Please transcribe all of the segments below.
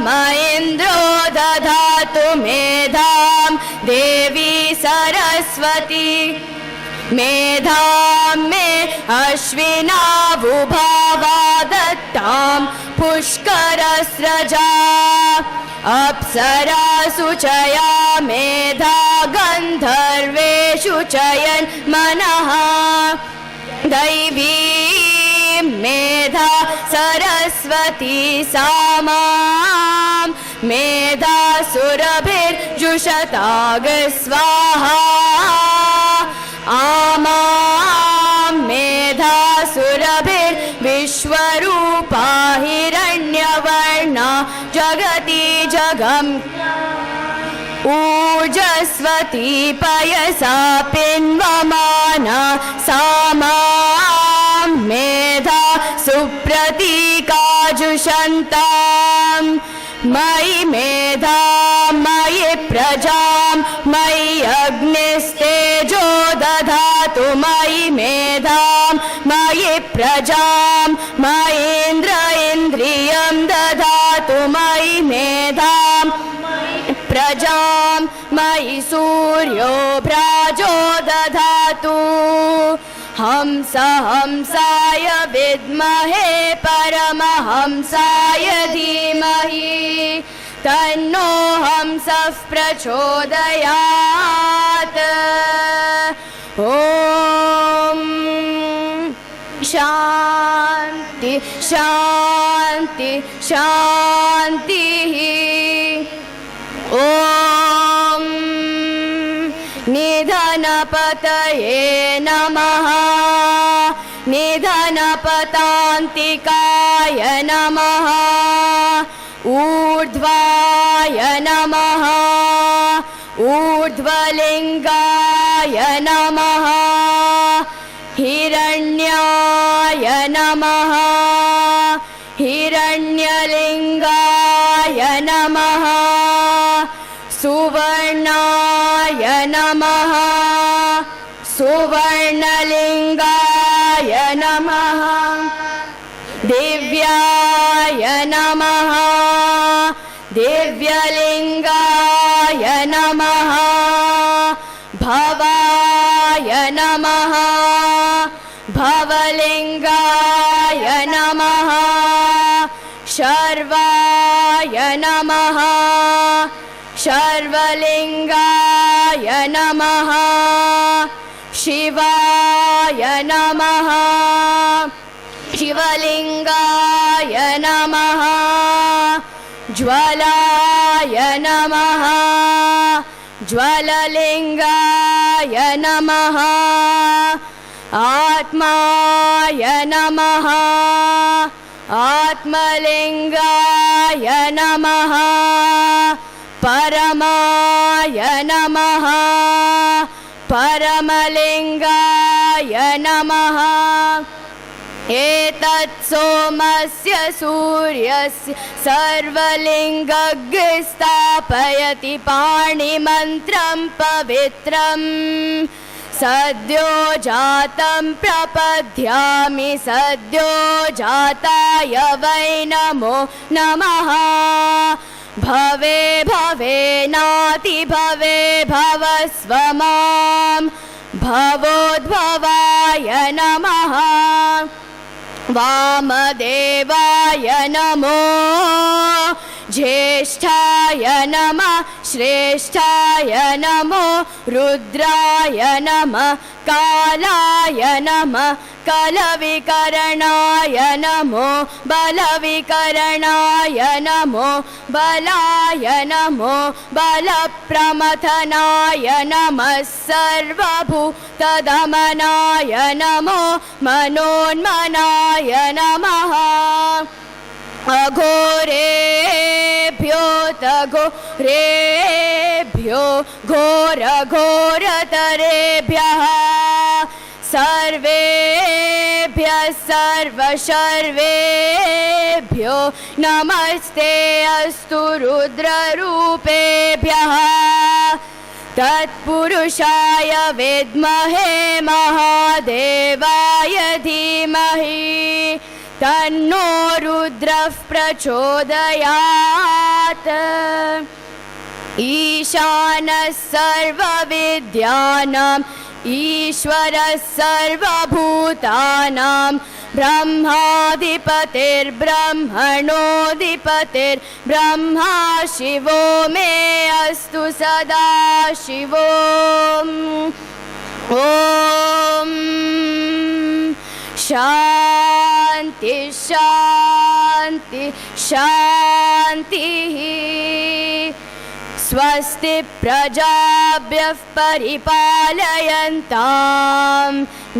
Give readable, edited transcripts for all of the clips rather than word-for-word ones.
म इन्द्रो दधातु मेधां देवी सरस्वती मेधां मे अश्विनावुभावा दत्तां पुष्करस्रजा अप्सरासु चया मेधा गन्धर्वेषु चयन् मनः दैवी मेधा सरस्वती सामां मेधासुरभिर्जुषताग स्वाहा आमां मेधासुरभिर्विश्वरूपा हिरण्यवर्णा जगति जगम् ऊर्जस्वती पयसा पिन्वमाना सामां मेधा सुप्रतीकाजुषन्तां मयि मेधा मयि प्रजां मयि अग्निस्तेजो दधातु मयि मेधां मयि प्रजां मयीन्द्र इन्द्रियं दधातु मयि मेधां प्रजां मयि सूर्यो भ्राजो दधातु हंस हंसाय विद्महे परमहंसाय धीमहि तन्नो हंसः प्रचोदयात् ॐ शान्ति शान्ति शान्तिः ॐ निधनपतये नमः निधनपतान्तिकाय नमः ऊर्ध्वाय नमः ऊर्ध्वलिङ्गाय नमः हिरण्याय नमः हिरण्यलिङ्गाय नमः सुवर्णाय नमः सुवर्णलिङ्गाय नमः दिव्याय नमः दिव्यलिङ्गाय नमः भवाय नमः भवलिङ्गाय नमः शर्वाय नमः शर्वलिङ्गाय नमः शिवाय नमः शिवलिङ्गाय नमः ज्वलाय नमः ज्वललिङ्गाय नमः आत्माय नमः आत्मलिङ्गाय नमः परमाय नमः परमलिङ्गाय नमः एतत् सोमस्य सूर्यस्य सर्वलिङ्गग् स्थापयति पाणिमन्त्रं पवित्रम् सद्यो जातं प्रपद्यामि सद्यो जाताय वै नमो नमः भवे भवे नाति भवे भवस्व मां भवोद्भवाय नमः वामदेवाय नमो ज्येष्ठाय नमः श्रेष्ठाय नमो रुद्राय नमः कालाय नमः कलविकरणाय नमो बलविकरणाय नमो बलाय नमो बलप्रमथनाय नमः सर्वभूतदमनाय नमो मनोन्मनाय नमः अघोरेभ्यो तघोरेभ्यो घोरघोरतरेभ्यः सर्वेभ्यः सर्वशर्वेभ्यो नमस्ते अस्तु रुद्ररूपेभ्यः तत्पुरुषाय विद्महे महादेवाय धीमहि तन्नो रुद्रः प्रचोदयात्। साक्षात् ईशानः सर्वविद्यानाम् ईश्वरः सर्वभूतानां ब्रह्माधिपतिर्ब्रह्मणोऽधिपतिर्ब्रह्मा शिवो मे अस्तु सदा शिवो ॐ शान्ति शान्ति शान्तिः स्वस्ति प्रजाभ्यः परिपालयन्तां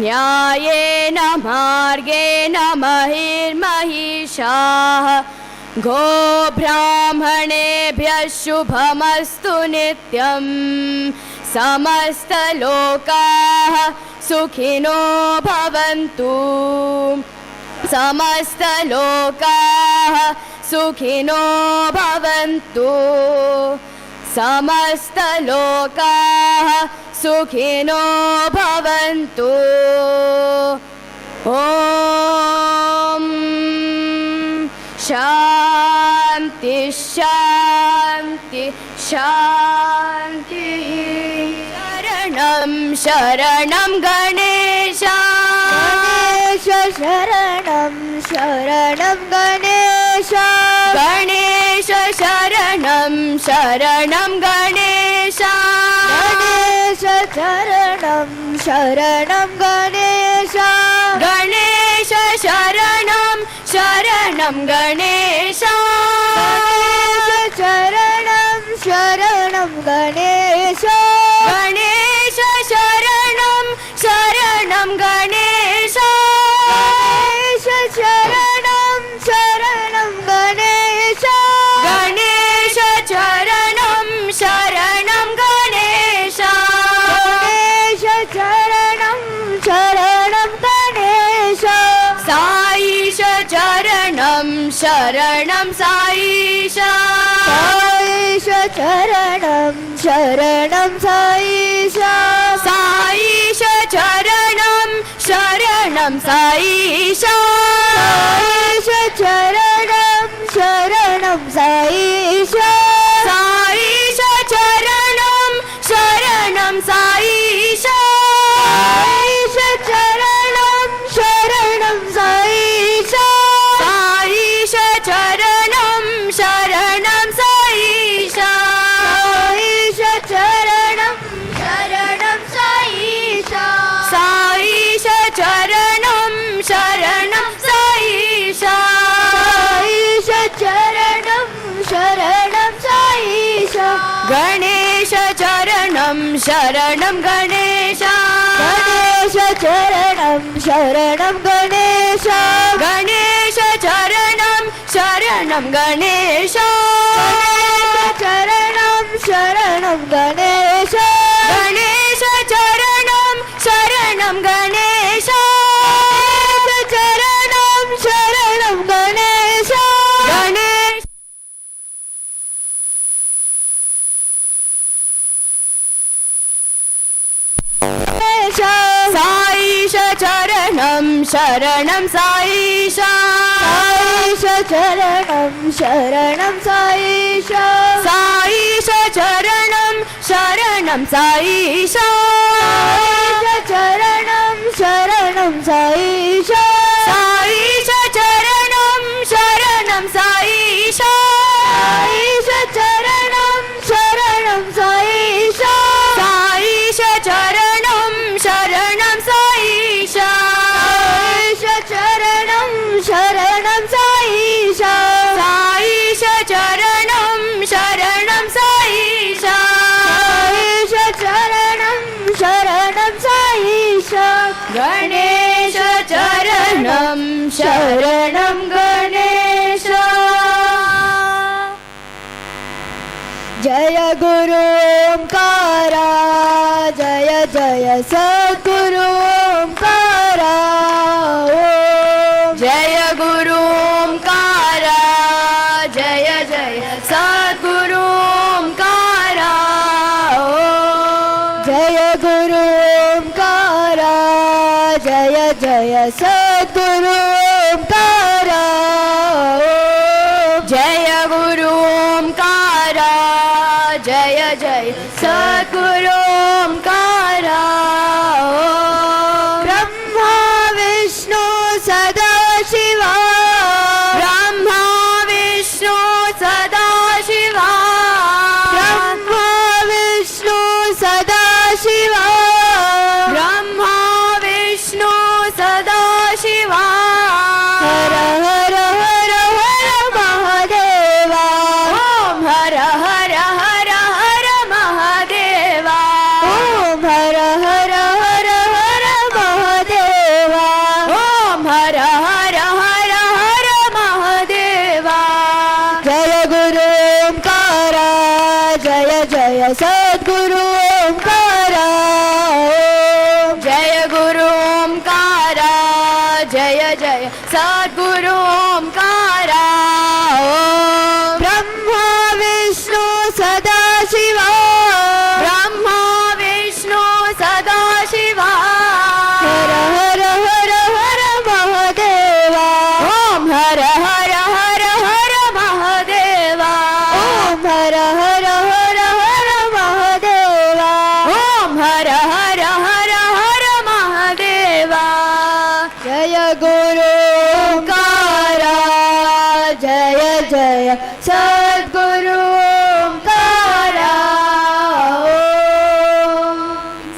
न्यायेन मार्गेण महिर्महिषाः गोब्राह्मणेभ्यः शुभमस्तु नित्यं समस्तलोकाः सुखिनो भवन्तु समस्तलोकाः सुखिनो भवन्तु समस्तलोकाः सुखिनो भवन्तु ॐ शान्ति शान्ति शान्तिः शरणं शरणं गणेश शरणं शरणं गणेश गणेश शरणं शरणं गणेश गणेश शरणं शरणं गणेश गणेश शरणं शरणं गणेश शरणं शरणं गणेश गणेश शरणं शरणं गणेश शरणं शरणं गणेश गणेश शरणं शरणं गणेश गणेश शरणं शरणं गणेश साईश चरणं शरणं साईश साईश चरणं शरणं साईश साईश चरणं शरणं साईश साईश चरणं शरणं साईश साईश चरणं शरणं साईश साईश चरणं शरणं साईश साईश चरणं शरणं साईश साईश चरणं शरणं साईश साईश चरणं शरणं साईश साईश चरणं शरणं साईश गणेश चरणं शरणं गणेश गणेश चरणं शरणं गणेश गणेश चरणं शरणं गणेश चरणं शरणं गणेश गणेश चरणं शरणं गणेश चरणं शरणं गणेश गणेश साईश चरणं शरणं साईश साईश चरणं शरणं साईश साईश चरणं शरणं साईश साईश चरणं शरणं साईश साईश चरणं शरणं साईश साईश चरणं शरणं साईश साईश चरणं शरणं साईश साईश चरणं शरणं साईश साईश चरणं शरणं साईश साईश चरणं शरणं साईश गणेश चरणं शरणं गणेश जय गुरु ओंकारा जय जय सद्गुरु ओंकारा जय गुरु ओंकारा जय जय सद्गुरु ओंकारा जय गुरु ओंकारा जय जय सद्गुरु ओंकारा जय गुरु ओंकारा जय जय सद्गुरु ओंकारा ब्रह्मा विष्णु सदा शिवा ब्रह्मा विष्णु सदा शिवा ब्रह्मा विष्णु सदा शिवा ब्रह्मा विष्णु सदा शिवा हर हर हर हर महादेवा ओम हर हर हर हर महादेवा ओम हर हर हर हर महादेवा ओम हर हर हर हर महादेवा जय गुरु ओंकारा जय जय सद्गुरु ओंकारा जय गुरु ओंकारा जय जय सद्गुरु ओंकारा ब्रह्मा विष्णु सदा शिवा ब्रह्मा विष्णु सदा शिवा हर हर हर हर महादेवा ओम हर हर हर हर महादेवा ओम हर हर हर हर महादेवा ओम हर हर हर हर महादेवा जय गुरु ओंकारा जय जय सद्गुरु Omkara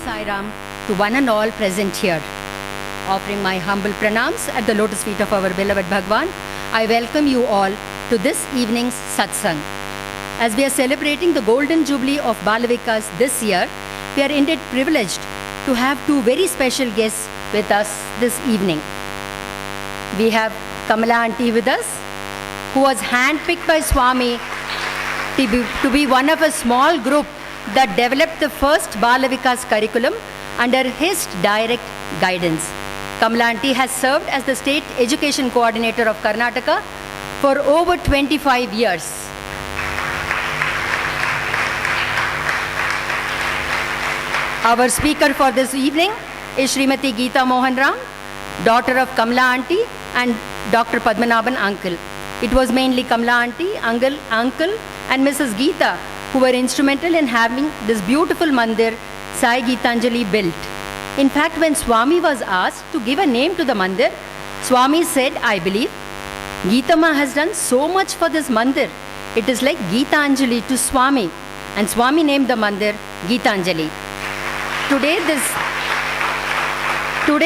Sai Ram to one and all present here. Offering my humble pranams at the lotus feet of our beloved Bhagwan, I welcome you all to this evening's satsang. As we are celebrating the golden jubilee of Bal Vikas this year, we are indeed privileged to have two very special guests with us this evening. We have Kamala auntie with us, who was handpicked by Swami to be one of a small group that developed the first balavikas curriculum under his direct guidance. Kamala auntie has served as the state education coordinator of Karnataka for over 25 years. Our speaker for this evening is Srimati Geetha Mohanram, daughter of Kamala auntie and Dr. Padmanabhan uncle. It was mainly Kamala auntie, uncle and Mrs. Geetha who were instrumental in having this beautiful mandir, Sai Gitanjali, built. In fact, when Swami was asked to give a name to the mandir, Swami said, I believe, Geetha Ma has done so much for this mandir. It is like Gitanjali to Swami. And Swami named the mandir Gitanjali. Today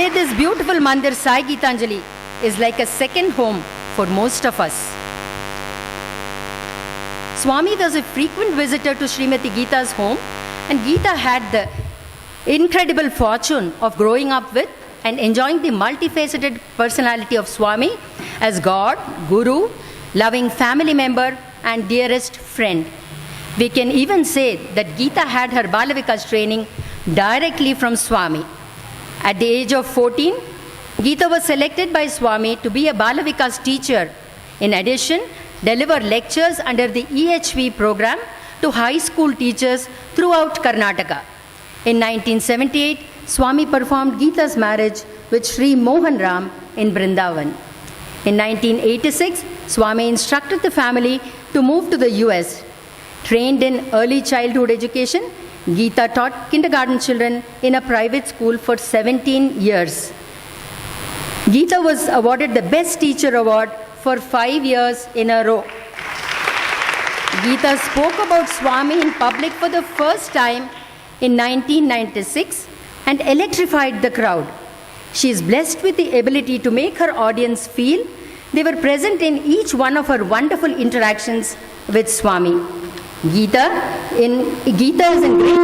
this beautiful mandir, Sai Gitanjali, is like a second home for most of us. Swami was a frequent visitor to Srimati Geetha's home, and Geetha had the incredible fortune of growing up with and enjoying the multifaceted personality of Swami as God, Guru, loving family member, and dearest friend. We can even say that Geetha had her Balavikas training directly from Swami. At the age of 14, Geetha was selected by Swami to be a Balavikas teacher. In addition, deliver lectures under the EHV program to high school teachers throughout Karnataka. In 1978, Swami performed Geetha's marriage with Sri Mohanram in Vrindavan. In 1986, Swami instructed the family to move to the US. Trained in early childhood education, Geetha taught kindergarten children in a private school for 17 years. Geetha was awarded the Best Teacher Award for 5 years in a row. Geetha spoke about Swami in public for the first time in 1996 and electrified the crowd. She is blessed with the ability to make her audience feel they were present in each one of her wonderful interactions with Swami. Geetha is in great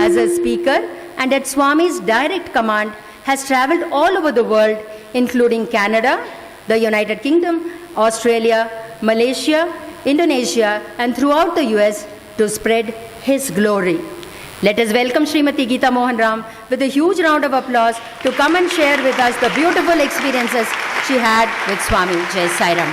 as a speaker and at Swami's direct command has travelled all over the world, including Canada, the United Kingdom, Australia, Malaysia, Indonesia, and throughout the US to spread his glory. Let us welcome Srimati Geetha Mohanram with a huge round of applause to come and share with us the beautiful experiences she had with Swami. Jai Sai Ram.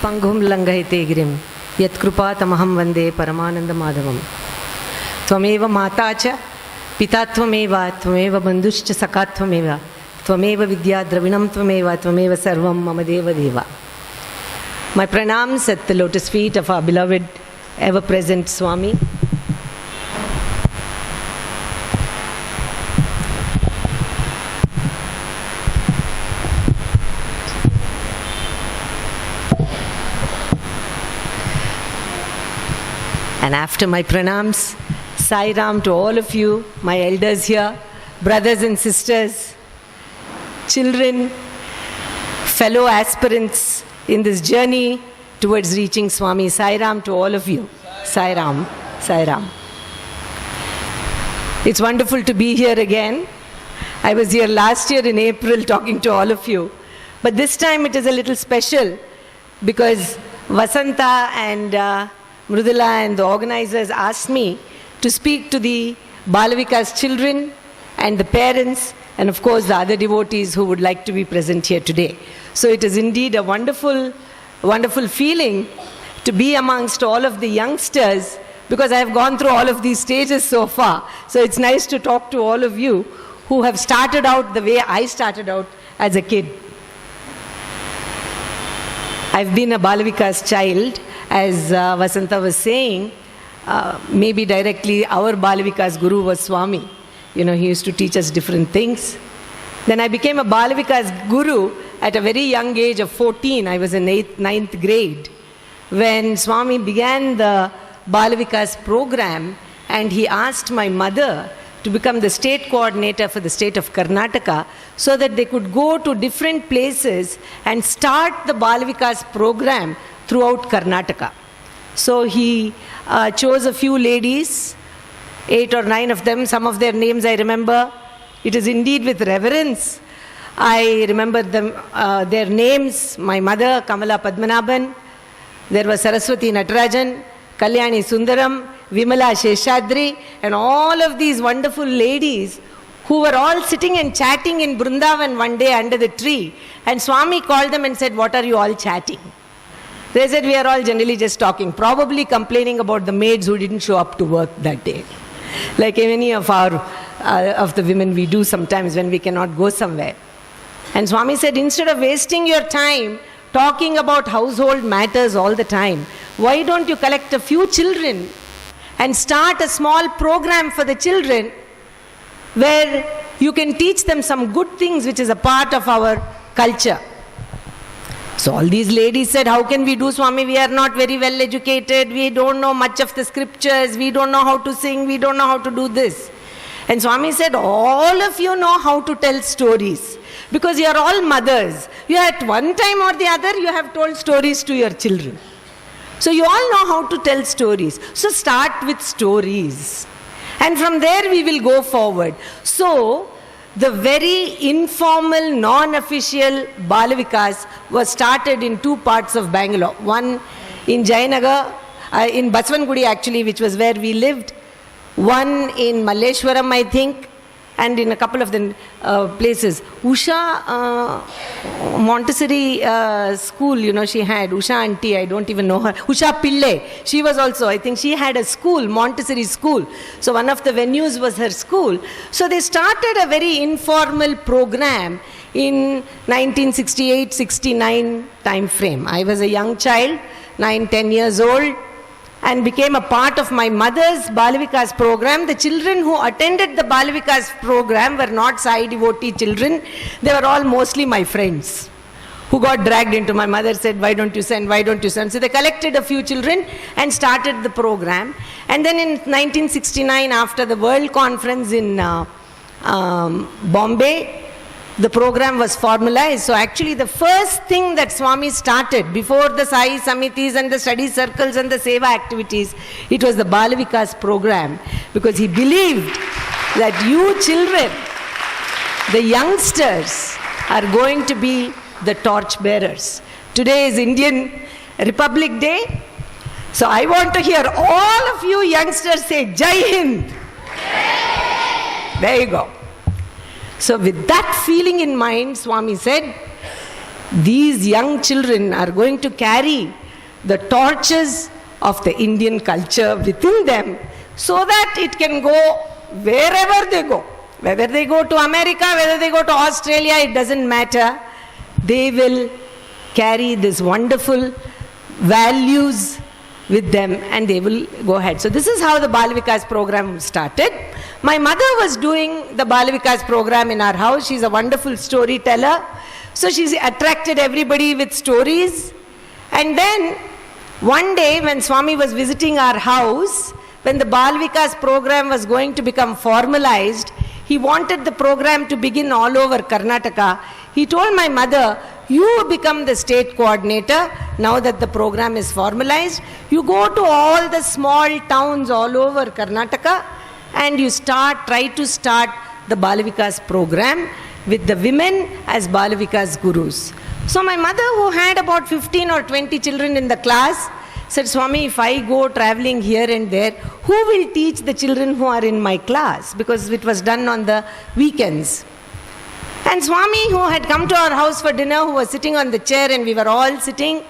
Pangum langahite girim, yat krupatamahamvande paramananda madhavam. त्वमेव माता च पिता त्वमेव त्वमेव बन्धुश्च सखा त्वमेव त्वमेव विद्या द्रविणं त्वमेव त्वमेव सर्वं मम देव देवा. My pranams at the lotus feet of our beloved ever-present Swami. And after my pranams, Sai Ram to all of you, my elders here, brothers and sisters, children, fellow aspirants in this journey towards reaching Swami. Sai Ram to all of you. Sai Ram, Sai Ram. It's wonderful to be here again. I was here last year in April talking to all of you. But this time it is a little special because Vasanta and Mrudula and the organizers asked me to speak to the Bal Vikas children and the parents and of course the other devotees who would like to be present here today. So it is indeed a wonderful, wonderful feeling to be amongst all of the youngsters because I have gone through all of these stages so far. So it's nice to talk to all of you who have started out the way I started out as a kid. I've been a Bal Vikas child, as Vasanta was saying. Maybe directly our Bal Vikas guru was Swami. You know, he used to teach us different things. Then I became a Bal Vikas guru at a very young age of 14. I was in 9th grade when Swami began the Bal Vikas program, and he asked my mother to become the state coordinator for the state of Karnataka so that they could go to different places and start the Bal Vikas program throughout Karnataka. So he chose a few ladies, 8 or 9 of them. Some of their names I remember. It is indeed with reverence I remember them, their names. My mother, Kamala Padmanabhan. There was Saraswati Natarajan, Kalyani Sundaram, Vimala Sheshadri, and all of these wonderful ladies who were all sitting and chatting in Brindavan one day under the tree. And Swami called them and said, "What are you all chatting?" They said, "We are all generally just talking," probably complaining about the maids who didn't show up to work that day. Like many of of the women we do sometimes when we cannot go somewhere. And Swami said, instead of wasting your time talking about household matters all the time, why don't you collect a few children and start a small program for the children where you can teach them some good things which is a part of our culture. So all these ladies said, "How can we do, Swami? We are not very well educated. We don't know much of the scriptures. We don't know how to sing. We don't know how to do this." And Swami said, "All of you know how to tell stories because you are all mothers. You at one time or the other, you have told stories to your children. So you all know how to tell stories. So start with stories. And from there we will go forward." So the very informal, non-official Bal Vikas was started in 2 parts of Bangalore. One in Jayanagar, in Basavangudi actually, which was where we lived. One in Malleshwaram, I think, and in a couple of the places. Usha Montessori school, you know, she had. Usha auntie, I don't even know her. Usha Pillai, she was also, I think she had a school, Montessori school. So one of the venues was her school. So they started a very informal program in 1968-69 time frame. I was a young child, 9-10 years old, and became a part of my mother's Bal Vikas program. The children who attended the Bal Vikas program were not Sai devotee children. They were all mostly my friends who got dragged into. My mother said, "Why don't you send, why don't you send?" So they collected a few children and started the program. And then in 1969, after the World Conference in Bombay, the program was formalized. So actually the first thing that Swami started before the Sai Samitis and the study circles and the Seva activities, it was the Bal Vikas program, because he believed that you children, the youngsters, are going to be the torch bearers. Today is Indian Republic Day. So I want to hear all of you youngsters say Jai Hind. There you go. So with that feeling in mind, Swami said, these young children are going to carry the torches of the Indian culture within them, so that it can go wherever they go. Whether they go to America, whether they go to Australia, it doesn't matter. They will carry this wonderful values with them and they will go ahead. So this is how the Bal Vikas program started. My mother was doing the Bal Vikas program in our house. She's a wonderful storyteller. So she's attracted everybody with stories. And then one day when Swami was visiting our house, when the Bal Vikas program was going to become formalized, he wanted the program to begin all over Karnataka. He told my mother, you become the state coordinator now that the program is formalized. You go to all the small towns all over Karnataka and you try to start the Bal Vikas program with the women as Bal Vikas gurus. So my mother, who had about 15 or 20 children in the class, said, Swami, if I go traveling here and there, who will teach the children who are in my class? Because it was done on the weekends. And Swami, who had come to our house for dinner, who was sitting on the chair and we were all sitting,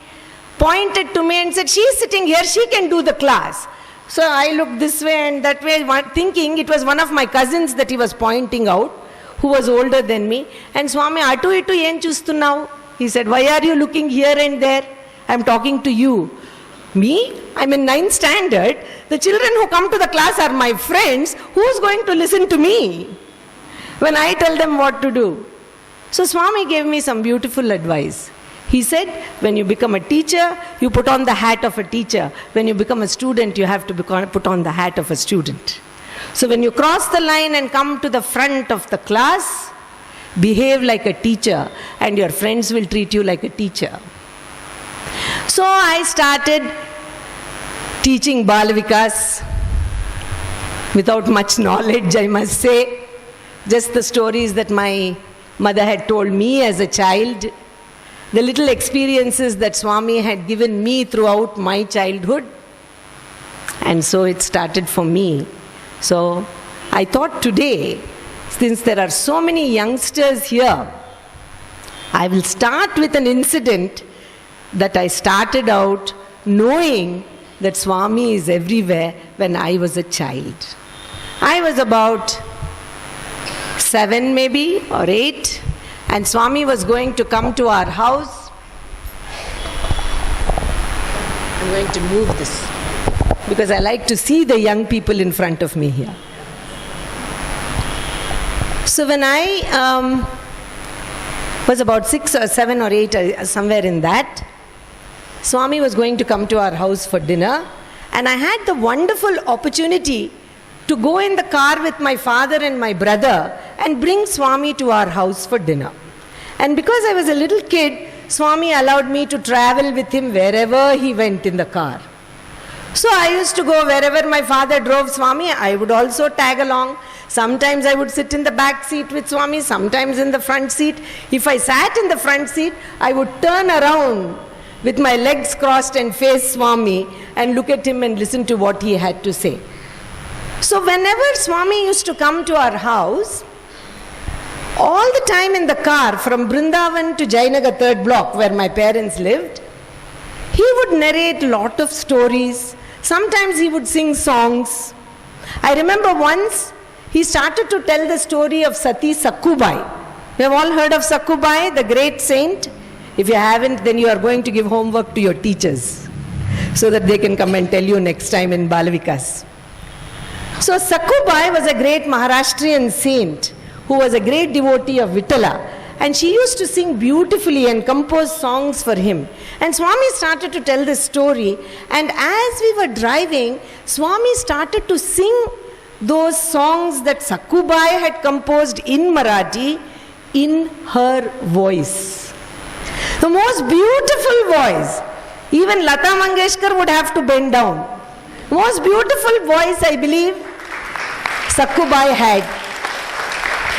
pointed to me and said, she's sitting here, she can do the class. So I looked this way and that way, thinking it was one of my cousins that he was pointing out, who was older than me. And Swami, atu itu yen chustunnau? He said, why are you looking here and there? I'm talking to you. Me? I'm in 9th standard. The children who come to the class are my friends. Who's going to listen to me when I tell them what to do? So Swami gave me some beautiful advice. He said, when you become a teacher, you put on the hat of a teacher. When you become a student, you have to put on the hat of a student. So when you cross the line and come to the front of the class, behave like a teacher and your friends will treat you like a teacher. So I started teaching Bal Vikas without much knowledge, I must say. Just the stories that my mother had told me as a child, the little experiences that Swami had given me throughout my childhood. And so it started for me. So I thought today, since there are so many youngsters here, I will start with an incident that I started out knowing that Swami is everywhere when I was a child. I was about 7 maybe or 8 and Swami was going to come to our house. I'm going to move this because I like to see the young people in front of me here. So when I was about 6 or 7 or 8, somewhere in that, Swami was going to come to our house for dinner and I had the wonderful opportunity to go in the car with my father and my brother and bring Swami to our house for dinner. And because I was a little kid, Swami allowed me to travel with him wherever he went in the car. So I used to go wherever my father drove Swami, I would also tag along. Sometimes I would sit in the back seat with Swami, sometimes in the front seat. If I sat in the front seat, I would turn around with my legs crossed and face Swami and look at him and listen to what he had to say. So whenever Swami used to come to our house, all the time in the car from Brindavan to Jainagar 3rd block where my parents lived, he would narrate a lot of stories. Sometimes he would sing songs. I remember once he started to tell the story of Sati Sakkubai. We have all heard of Sakkubai, the great saint. If you haven't, then you are going to give homework to your teachers so that they can come and tell you next time in Bal Vikas. So Sakkubai was a great Maharashtrian saint who was a great devotee of Vittala, and she used to sing beautifully and compose songs for him. And Swami started to tell this story, and as we were driving, Swami started to sing those songs that Sakkubai had composed in Marathi in her voice. The most beautiful voice. Even Lata Mangeshkar would have to bend down. Most beautiful voice, I believe, Sakkubai had.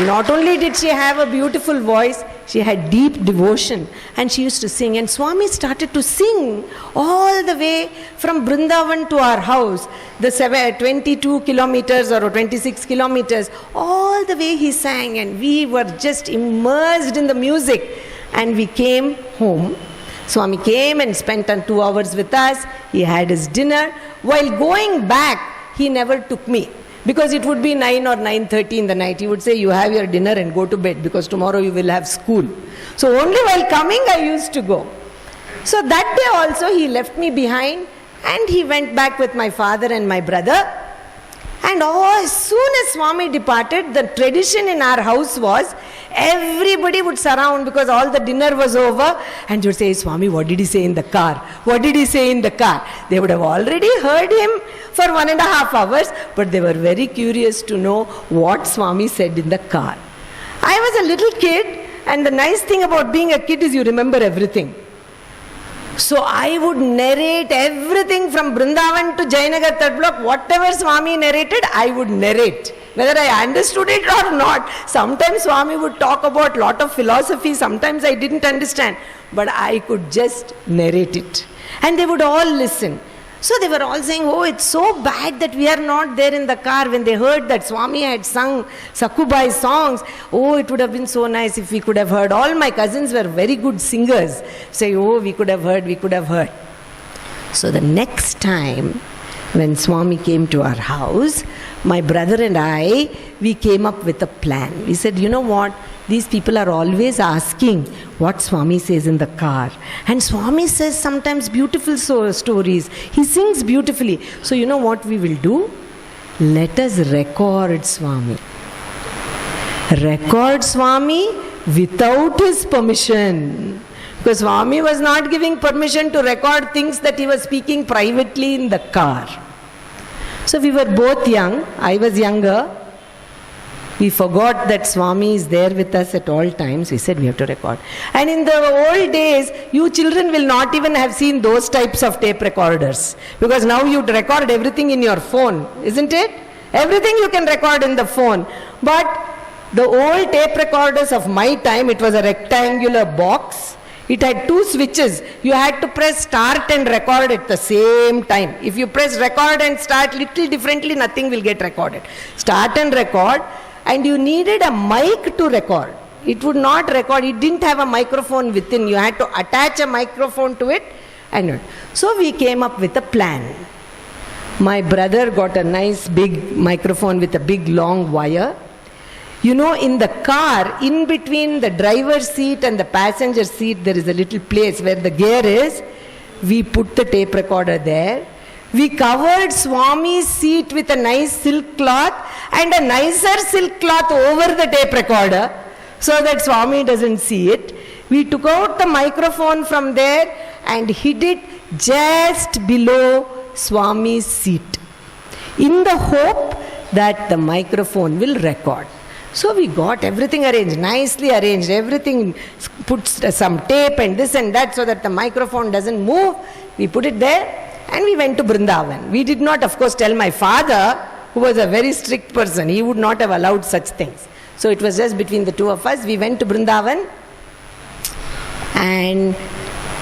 Not only did she have a beautiful voice, she had deep devotion and she used to sing. And Swami started to sing all the way from Brindavan to our house, the 22 kilometers or 26 kilometers, all the way he sang, and we were just immersed in the music. And we came home. Swami came and spent 2 hours with us. He had his dinner. While going back, he never took me. Because it would be 9 or 9:30 in the night. He would say, you have your dinner and go to bed because tomorrow you will have school. So only while coming I used to go. So that day also he left me behind and he went back with my father and my brother. And as soon as Swami departed, the tradition in our house was everybody would surround because all the dinner was over and they would say, Swami, what did he say in the car? What did he say in the car? They would have already heard him for 1.5 hours, but they were very curious to know what Swami said in the car. I was a little kid, and the nice thing about being a kid is you remember everything. So I would narrate everything from Brindavan to Jayanagar third block. Whatever Swami narrated, I would narrate. Whether I understood it or not. Sometimes Swami would talk about lot of philosophy. Sometimes I didn't understand. But I could just narrate it. And they would all listen. So they were all saying, oh, it's so bad that we are not there in the car. When they heard that Swami had sung Sakubai songs, oh, it would have been so nice if we could have heard. All my cousins were very good singers. Say, oh, we could have heard, we could have heard. So the next time when Swami came to our house, my brother and I, we came up with a plan. We said, you know what? These people are always asking what Swami says in the car. And Swami says sometimes beautiful stories. He sings beautifully. So you know what we will do? Let us record Swami. Record Swami without his permission. Because Swami was not giving permission to record things that he was speaking privately in the car. So we were both young. I was younger. We forgot that Swami is there with us at all times. We said we have to record. And in the old days, you children will not even have seen those types of tape recorders. Because now you record everything in your phone, isn't it? Everything you can record in the phone. But the old tape recorders of my time, it was a rectangular box. It had 2 switches. You had to press start and record at the same time. If you press record and start little differently, nothing will get recorded. Start and record. And you needed a mic to record. It would not record. It didn't have a microphone within. You had to attach a microphone to it. So we came up with a plan. My brother got a nice big microphone with a big long wire. You know, in the car, in between the driver's seat and the passenger seat, there is a little place where the gear is. We put the tape recorder there. We covered Swami's seat with a nice silk cloth and a nicer silk cloth over the tape recorder so that Swami doesn't see it. We took out the microphone from there and hid it just below Swami's seat in the hope that the microphone will record. So we got everything arranged, nicely arranged, everything, put some tape and this and that so that the microphone doesn't move. We put it there. And we went to Vrindavan. We did not, of course, tell my father, who was a very strict person. He would not have allowed such things. So it was just between the two of us. We went to Vrindavan. And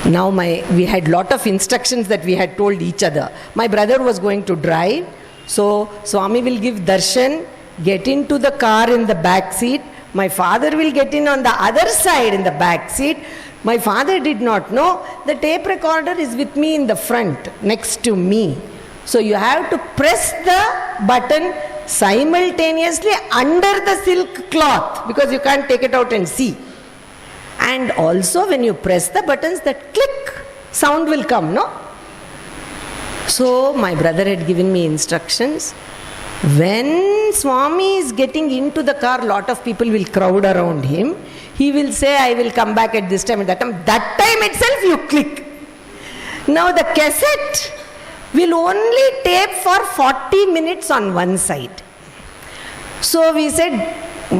now we had lot of instructions that we had told each other. My brother was going to drive. So Swami will give darshan, get into the car in the back seat. My father will get in on the other side in the back seat. My father did not know the tape recorder is with me in the front, next to me. So you have to press the button simultaneously under the silk cloth because you can't take it out and see. And also when you press the buttons, that click sound will come, no? So my brother had given me instructions. When Swami is getting into the car, lot of people will crowd around him. He will say, I will come back at this time and that time. That time itself you click. Now the cassette will only tape for 40 minutes on one side. So we said,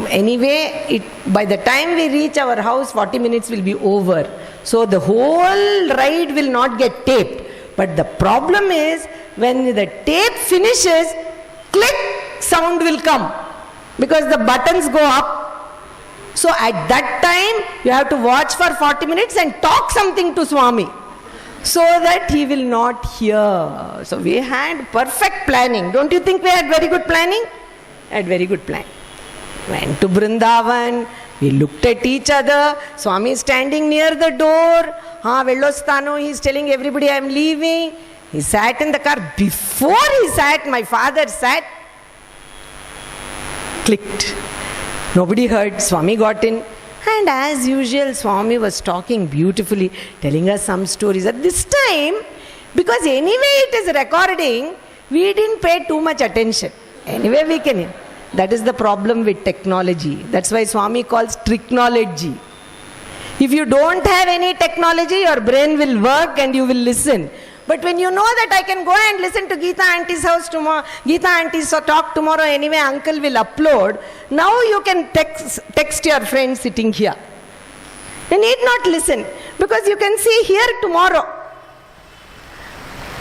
anyway, by the time we reach our house, 40 minutes will be over. So the whole ride will not get taped. But the problem is, when the tape finishes, click sound will come because the buttons go up. So at that time, you have to watch for 40 minutes and talk something to Swami so that he will not hear. So we had perfect planning. Don't you think we had very good planning? Had very good plan. Went to Vrindavan. We looked at each other. Swami is standing near the door. Vellostano, he is telling everybody I am leaving. He sat in the car. Before he sat, my father sat, clicked. Nobody heard. Swami got in. And as usual, Swami was talking beautifully, telling us some stories. At this time, because anyway it is recording, we didn't pay too much attention. Anyway we can hear. That is the problem with technology. That's why Swami calls tricknology. If you don't have any technology, your brain will work and you will listen. But when you know that I can go and listen to Geetha Auntie's house tomorrow, Geetha Auntie's talk tomorrow, anyway uncle will upload, now you can text your friend sitting here. You need not listen, because you can see here tomorrow.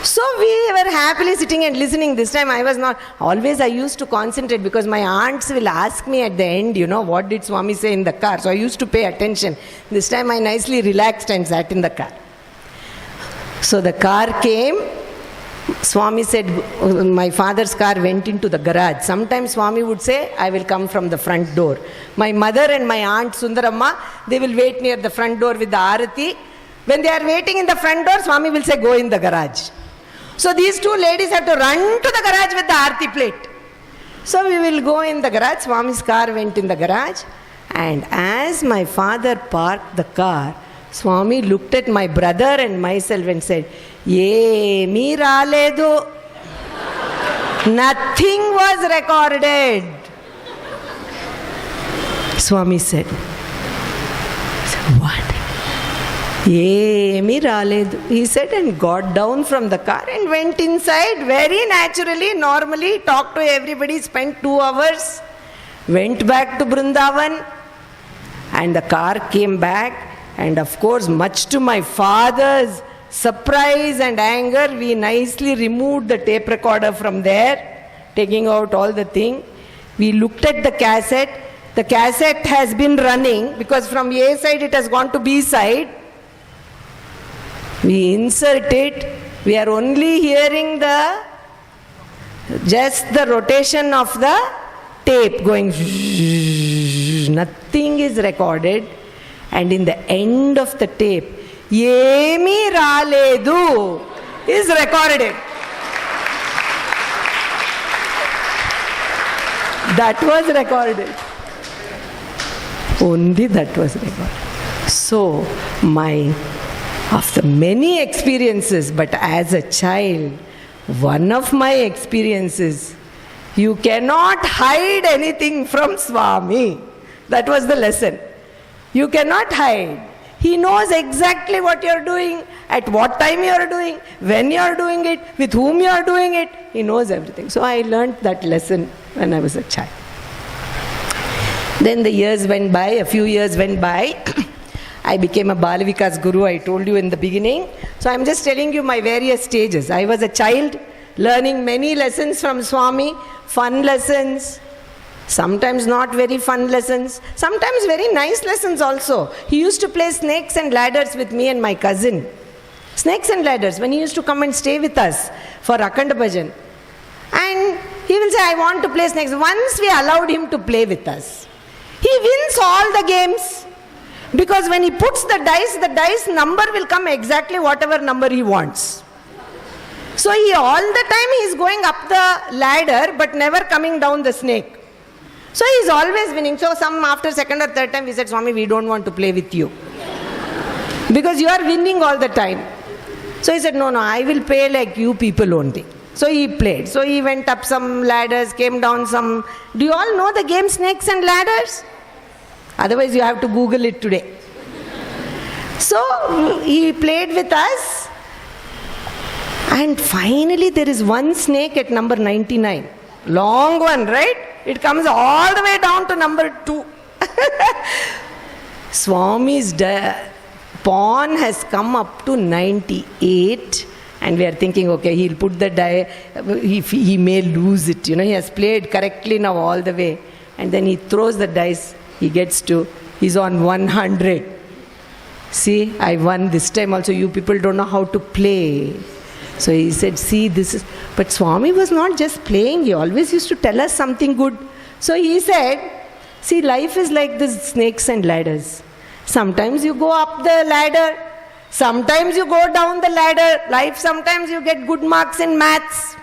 So we were happily sitting and listening. This time I was not, always I used to concentrate, because my aunts will ask me at the end, what did Swami say in the car? So I used to pay attention. This time I nicely relaxed and sat in the car. So the car came. Swami said, my father's car went into the garage. Sometimes Swami would say, I will come from the front door. My mother and my aunt Sundaramma, they will wait near the front door with the arati. When they are waiting in the front door, Swami will say, go in the garage. So these two ladies have to run to the garage with the arati plate. So we will go in the garage. Swami's car went in the garage. And as my father parked the car, Swami looked at my brother and myself and said, Yemi raledu. Nothing was recorded. Swami said, what? Yemi raledu. He said, and got down from the car and went inside very naturally, normally, talked to everybody, spent 2 hours, went back to Vrindavan, and the car came back. And of course, much to my father's surprise and anger, we nicely removed the tape recorder from there, taking out all the thing. We looked at the cassette. The cassette has been running, because from A side it has gone to B side. We insert it. We are only hearing just the rotation of the tape going. Nothing is recorded. And in the end of the tape, Yemi raledu is recorded. That was recorded. Only that was recorded. So, after many experiences, but as a child, one of my experiences, you cannot hide anything from Swami. That was the lesson. You cannot hide. He knows exactly what you are doing, at what time you are doing, when you are doing it, with whom you are doing it. He knows everything. So I learned that lesson when I was a child. Then the years went by, a few years went by. I became a Bal Vikas guru, I told you in the beginning. So I'm just telling you my various stages. I was a child learning many lessons from Swami, fun lessons, sometimes not very fun lessons, sometimes very nice lessons also. He used to play snakes and ladders with me and my cousin. Snakes and ladders, when he used to come and stay with us for Akhand Bhajan. And he will say, I want to play snakes. Once we allowed him to play with us. He wins all the games. Because when he puts the dice number will come exactly whatever number he wants. So he all the time he is going up the ladder but never coming down the snake. So he is always winning. So after second or third time we said, Swami, we don't want to play with you. Because you are winning all the time. So he said, no, I will play like you people only. So he played. So he went up some ladders, came down some. Do you all know the game Snakes and Ladders? Otherwise you have to Google it today. So he played with us. And finally there is one snake at number 99. Long one, right? It comes all the way down to number 2. Swami's pawn has come up to 98. And we are thinking, okay, he'll put the die, he may lose it. He has played correctly now all the way. And then he throws the dice, he's on 100. See, I won this time also. You people don't know how to play. So he said, see, this is... But Swami was not just playing. He always used to tell us something good. So he said, see, life is like this snakes and ladders. Sometimes you go up the ladder Sometimes you go down the ladder. Life, sometimes you get good marks in maths.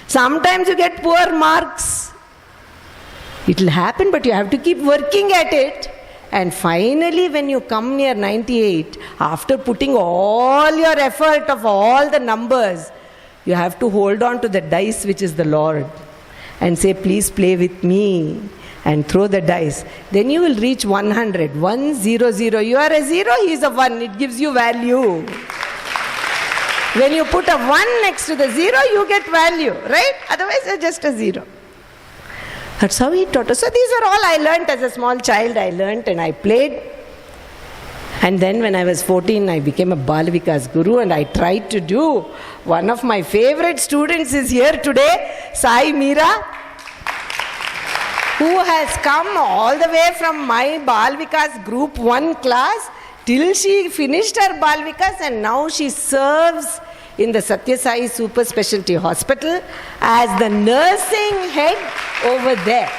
Sometimes you get poor marks. It will happen, but you have to keep working at it. And finally, when you come near 98, after putting all your effort of all the numbers, you have to hold on to the dice, which is the Lord, and say, please play with me, and throw the dice. Then you will reach 100. 100. You are a 0, he is a 1. It gives you value. When you put a 1 next to the 0, you get value, right? Otherwise, you're just a 0. That's how he taught us. So these are all I learnt as a small child. I learnt and I played. And then when I was 14, I became a Bal Vikas guru, and I tried to do. One of my favorite students is here today, Sai Meera, who has come all the way from my Bal Vikas Group 1 class till she finished her Bal Vikas, and now she serves in the Satya Sai Super Specialty Hospital as the nursing head over there,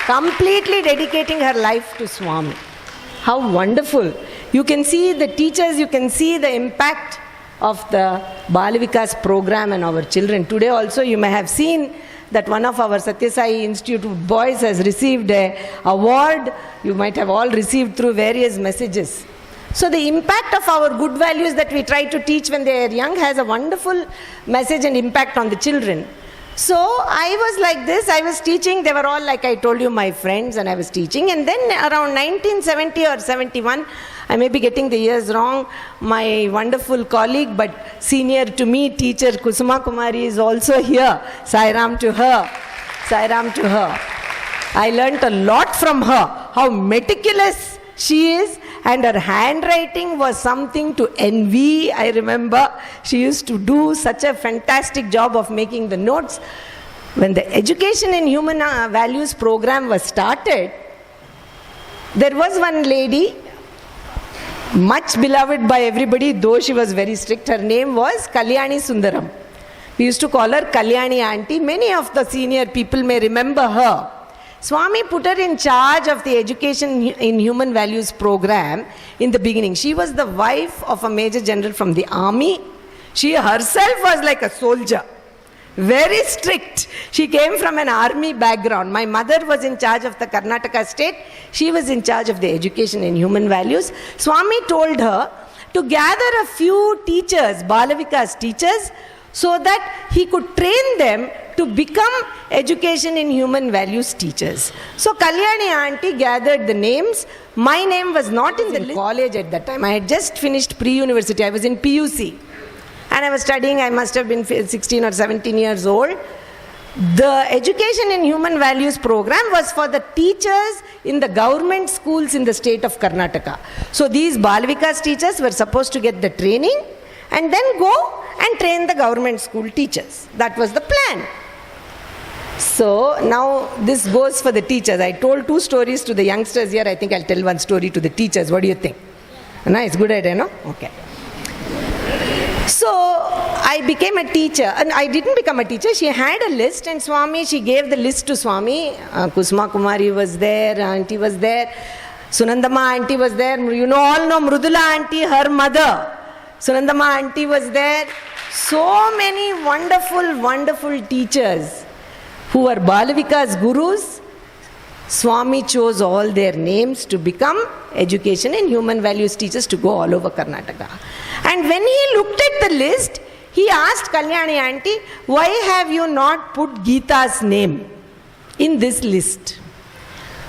completely dedicating her life to Swami. How wonderful. You can see the teachers, you can see the impact of the Bal Vikas program and our children. Today also you may have seen that one of our Satya Sai Institute boys has received an award. You might have all received through various messages. So the impact of our good values that we try to teach when they are young has a wonderful message and impact on the children. So I was like this, I was teaching, they were all like I told you my friends, and I was teaching, and then around 1970 or 71, I may be getting the years wrong, my wonderful colleague but senior to me teacher Kusuma Kumari is also here. Sai Ram to her. Sai Ram to her. I learnt a lot from her, how meticulous she is, and her handwriting was something to envy. I remember she used to do such a fantastic job of making the notes. When the Education in Human Values program was started, there was one lady, much beloved by everybody, though she was very strict. Her name was Kalyani Sundaram. We used to call her Kalyani Auntie. Many of the senior people may remember her. Swami put her in charge of the Education in Human Values program in the beginning. She was the wife of a major general from the army. She herself was like a soldier, very strict. She came from an army background. My mother was in charge of the Karnataka state. She was in charge of the Education in Human Values. Swami told her to gather a few teachers, balavikas teachers, so that he could train them to become Education in Human Values teachers. So Kalyani Auntie gathered the names. My name was not in the college at that time. I had just finished pre-university. I was in PUC. And I was studying, I must have been 16 or 17 years old. The Education in Human Values program was for the teachers in the government schools in the state of Karnataka. So these Bal Vikas teachers were supposed to get the training and then go and train the government school teachers. That was the plan. So now this goes for the teachers. I told 2 stories to the youngsters here. I think I'll tell 1 story to the teachers. What do you think? Nice, good idea, no? Okay. So I became a teacher, and I didn't become a teacher. She had a list, and Swami, she gave the list to Swami. Kusma Kumari was there, Auntie was there, Sunandama Auntie was there. You know, all know Mrudula Auntie, her mother. Sunandama Auntie was there. So many wonderful, wonderful teachers who were Balavikas gurus. Swami chose all their names to become Education in Human Values teachers to go all over Karnataka. And when he looked at the list, he asked Kalyani Auntie, why have you not put Geetha's name in this list?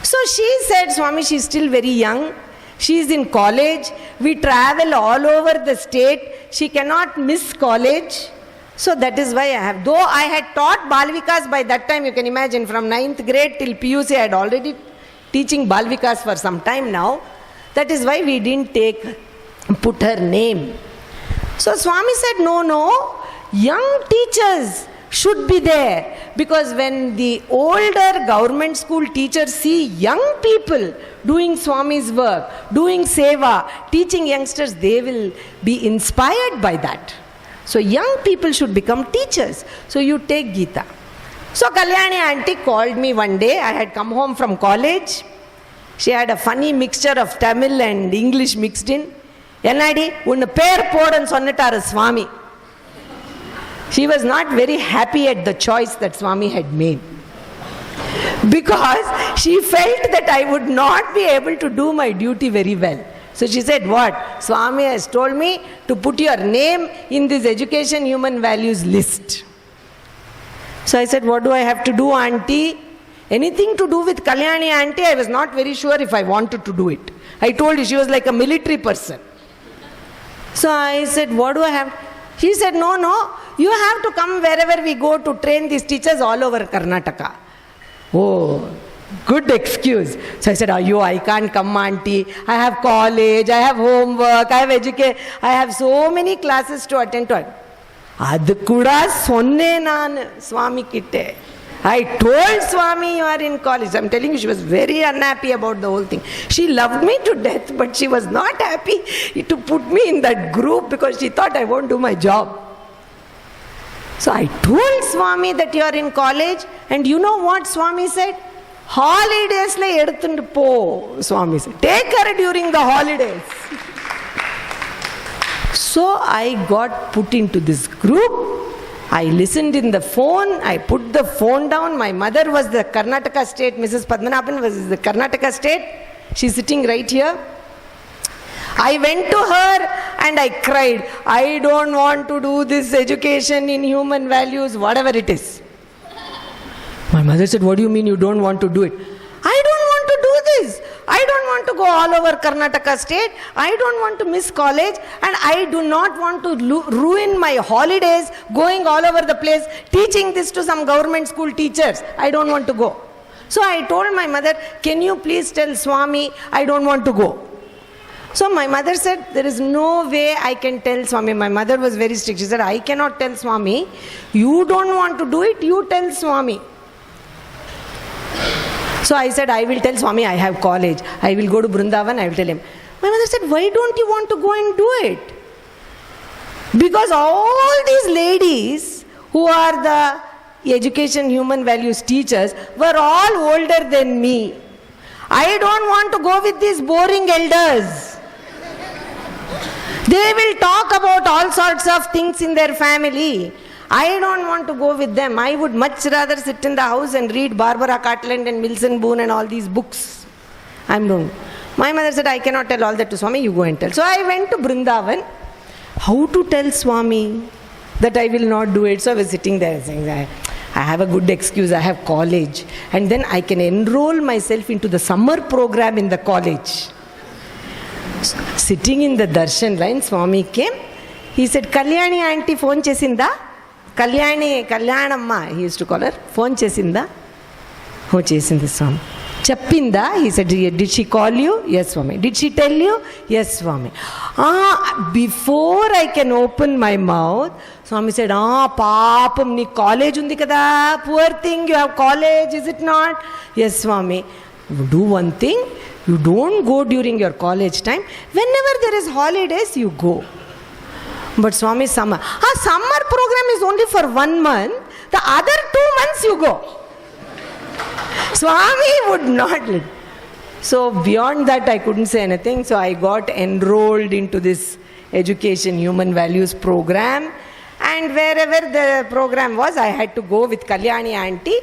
So she said, Swami, she is still very young. She is in college. We travel all over the state. She cannot miss college. So that is why I have. Though I had taught Bal Vikas by that time, you can imagine, from 9th grade till PUC, I had already teaching Bal Vikas for some time now. That is why we didn't put her name. So Swami said, no, young teachers should be there. Because when the older government school teachers see young people doing Swami's work, doing seva, teaching youngsters, they will be inspired by that. So young people should become teachers. So you take Geetha. So Kalyani Auntie called me one day. I had come home from college. She had a funny mixture of Tamil and English mixed in. Ennadi, unnu per podan sonnittaru Swami. She was not very happy at the choice that Swami had made. Because she felt that I would not be able to do my duty very well. So she said, what? Swami has told me to put your name in this education human values list. So I said, what do I have to do, auntie? Anything to do with Kalyani auntie, I was not very sure if I wanted to do it. I told her she was like a military person. So I said, what do I have? She said, no, you have to come wherever we go to train these teachers all over Karnataka. Oh, good excuse. So I said, I can't come, auntie. I have college, I have homework, I have education, I have so many classes to attend to. Adu kuda sonne naan Swami kitte. I told Swami you are in college. I'm telling you, she was very unhappy about the whole thing. She loved me to death, but she was not happy to put me in that group because she thought I won't do my job. So I told Swami that you are in college, and you know what Swami said? Holidays le eduthundu po, Swami said. Take her during the holidays. So I got put into this group. I listened in the phone, I put the phone down. My mother was the Karnataka state, Mrs. Padmanabhan was the Karnataka state. She's sitting right here. I went to her and I cried, I don't want to do this education in human values, whatever it is. My mother said, what do you mean you don't want to do it? I don't want to do this. I don't want to go all over Karnataka state. I don't want to miss college, and I do not want to ruin my holidays going all over the place teaching this to some government school teachers. I don't want to go. So I told my mother, can you please tell Swami I don't want to go? So my mother said, there is no way I can tell Swami. My mother was very strict. She said, I cannot tell Swami. You don't want to do it, you tell Swami. So I said, I will tell Swami I have college. I will go to Vrindavan, I will tell him. My mother said, why don't you want to go and do it? Because all these ladies who are the education human values teachers were all older than me. I don't want to go with these boring elders. They will talk about all sorts of things in their family. I don't want to go with them. I would much rather sit in the house and read Barbara Cartland and Milton Boone and all these books. I'm doing. My mother said, I cannot tell all that to Swami, you go and tell. So I went to Vrindavan. How to tell Swami that I will not do it? So I was sitting there saying, I have a good excuse, I have college. And then I can enroll myself into the summer program in the college. Sitting in the darshan line, Swami came. He said, Kalyani auntie phone chesinda? Kalyanamma, he used to call her. Phone chesinda? Oh, chesinda Swami. Chappinda? He said, did she call you? Yes, Swami. Did she tell you? Yes, Swami. Before I can open my mouth, Swami said, Papam, ni college undi kada? Poor thing, you have college, is it not? Yes, Swami. Do one thing, you don't go during your college time. Whenever there is holidays, you go. But Swami, summer program is only for 1 month. The other 2 months you go. Swami would not let. So beyond that I couldn't say anything. So I got enrolled into this education human values program. And wherever the program was, I had to go with Kalyani auntie.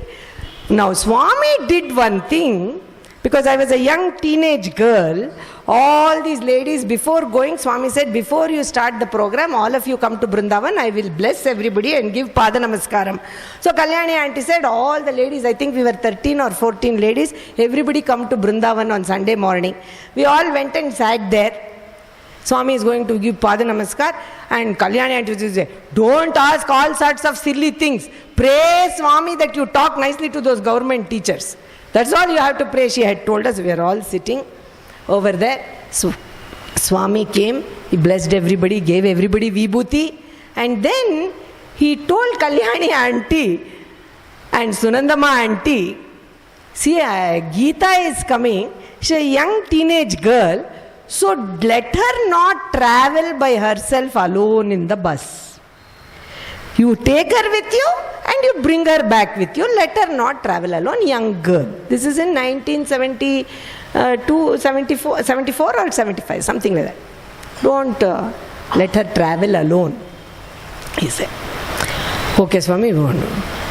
Now Swami did one thing. Because I was a young teenage girl, all these ladies, before going, Swami said, before you start the program, all of you come to Vrindavan, I will bless everybody and give Pada Namaskaram. So Kalyani auntie said, all the ladies, I think we were 13 or 14 ladies, everybody come to Vrindavan on Sunday morning. We all went and sat there. Swami is going to give Pada Namaskar, and Kalyani auntie said, don't ask all sorts of silly things. Pray, Swami, that you talk nicely to those government teachers. That's all you have to pray. She had told us. We are all sitting over there. So Swami came, he blessed everybody, gave everybody vibhuti, and then he told Kalyani auntie and Sunandama auntie, see, Geetha is coming, she's a young teenage girl, so let her not travel by herself alone in the bus. You take her with you and you bring her back with you. Let her not travel alone, young girl. This is in 1972, 74 or 75, something like that. Don't let her travel alone, he said. Okay, Swami, we won't do.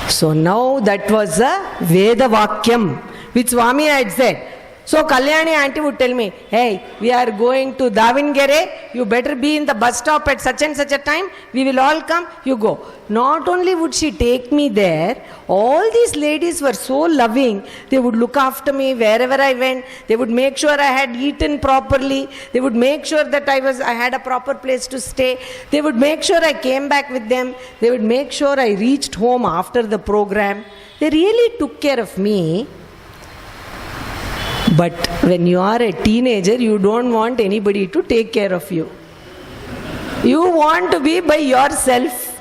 So now that was a Veda Vakyam, which Swami had said. So Kalyani auntie would tell me, hey, we are going to Davangere, you better be in the bus stop at such and such a time, we will all come, you go. Not only would she take me there, all these ladies were so loving, they would look after me wherever I went, they would make sure I had eaten properly, they would make sure that I had a proper place to stay, they would make sure I came back with them, they would make sure I reached home after the program. They really took care of me. But when you are a teenager, you don't want anybody to take care of you. You want to be by yourself.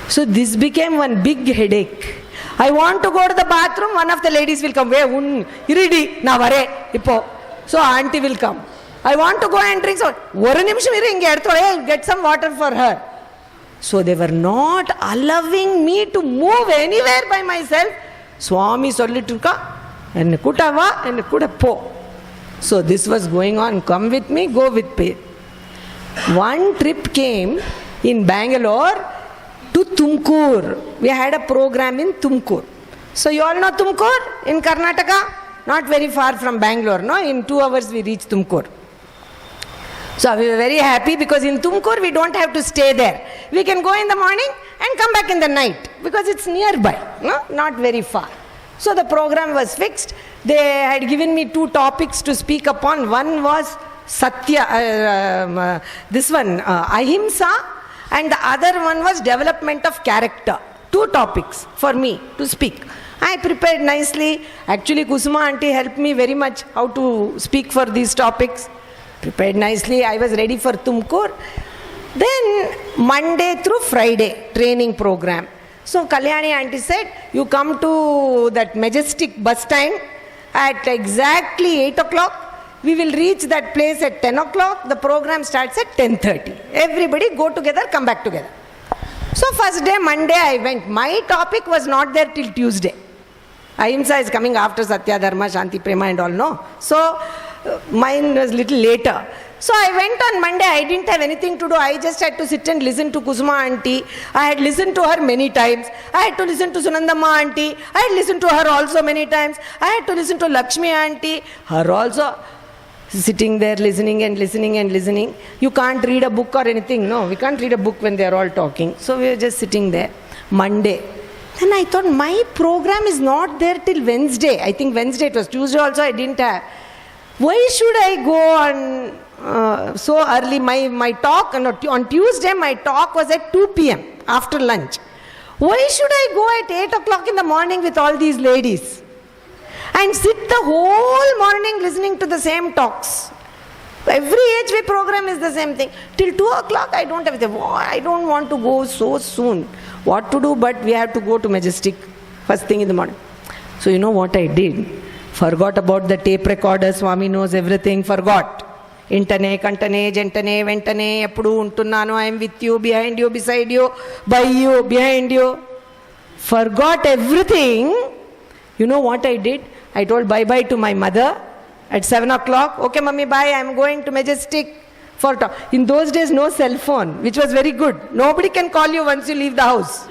So this became one big headache. I want to go to the bathroom, one of the ladies will come. So auntie will come. I want to go and drink. So get some water for her. So they were not allowing me to move anywhere by myself. Swami solliturka. And kutava and kudapo. So this was going on. Come with me, go with me. One trip came in Bangalore to Tumkur. We had a program in Tumkur. So you all know Tumkur in Karnataka? Not very far from Bangalore, no? In 2 hours we reached Tumkur. So we were very happy because in Tumkur we don't have to stay there. We can go in the morning and come back in the night because it's nearby, no? Not very far. So the program was fixed. They had given me 2 topics to speak upon. One was Satya, Ahimsa, and the other one was development of character. 2 topics for me to speak. I prepared nicely. Actually, Kusuma auntie helped me very much how to speak for these topics. Prepared nicely. I was ready for Tumkur. Then Monday through Friday training program. So Kalyani auntie said, you come to that Majestic bus stand at exactly 8 o'clock. We will reach that place at 10 o'clock. The program starts at 10:30. Everybody go together, come back together. So first day, Monday, I went. My topic was not there till Tuesday. Ahimsa is coming after Satya, Dharma, Shanti, Prema and all, no? So mine was little later. So I went on Monday, I didn't have anything to do. I just had to sit and listen to Kusuma auntie. I had listened to her many times. I had to listen to Sunandamma auntie. I had listened to her also many times. I had to listen to Lakshmi auntie. Her also. Sitting there listening and listening and listening. You can't read a book or anything. No, we can't read a book when they are all talking. So we were just sitting there. Monday. Then I thought my program is not there till Wednesday. I think Wednesday it was. Tuesday also I didn't have. Why should I go on so early? My talk, on Tuesday my talk was at 2 p.m. after lunch. Why should I go at 8 o'clock in the morning with all these ladies? And sit the whole morning listening to the same talks. Every HV program is the same thing. Till 2 o'clock I don't have I don't want to go so soon. What to do, but we have to go to Majestic first thing in the morning. So you know what I did? Forgot about the tape recorder. Swami knows everything. Forgot. Intane, kantane, gentane, ventane, appudu untunnanu, I am with you, behind you, beside you, by you, behind you. Forgot everything. You know what I did? I told bye-bye to my mother at 7 o'clock. Okay, mummy, bye. I am going to Majestic for talk. In those days, no cell phone, which was very good. Nobody can call you once you leave the house.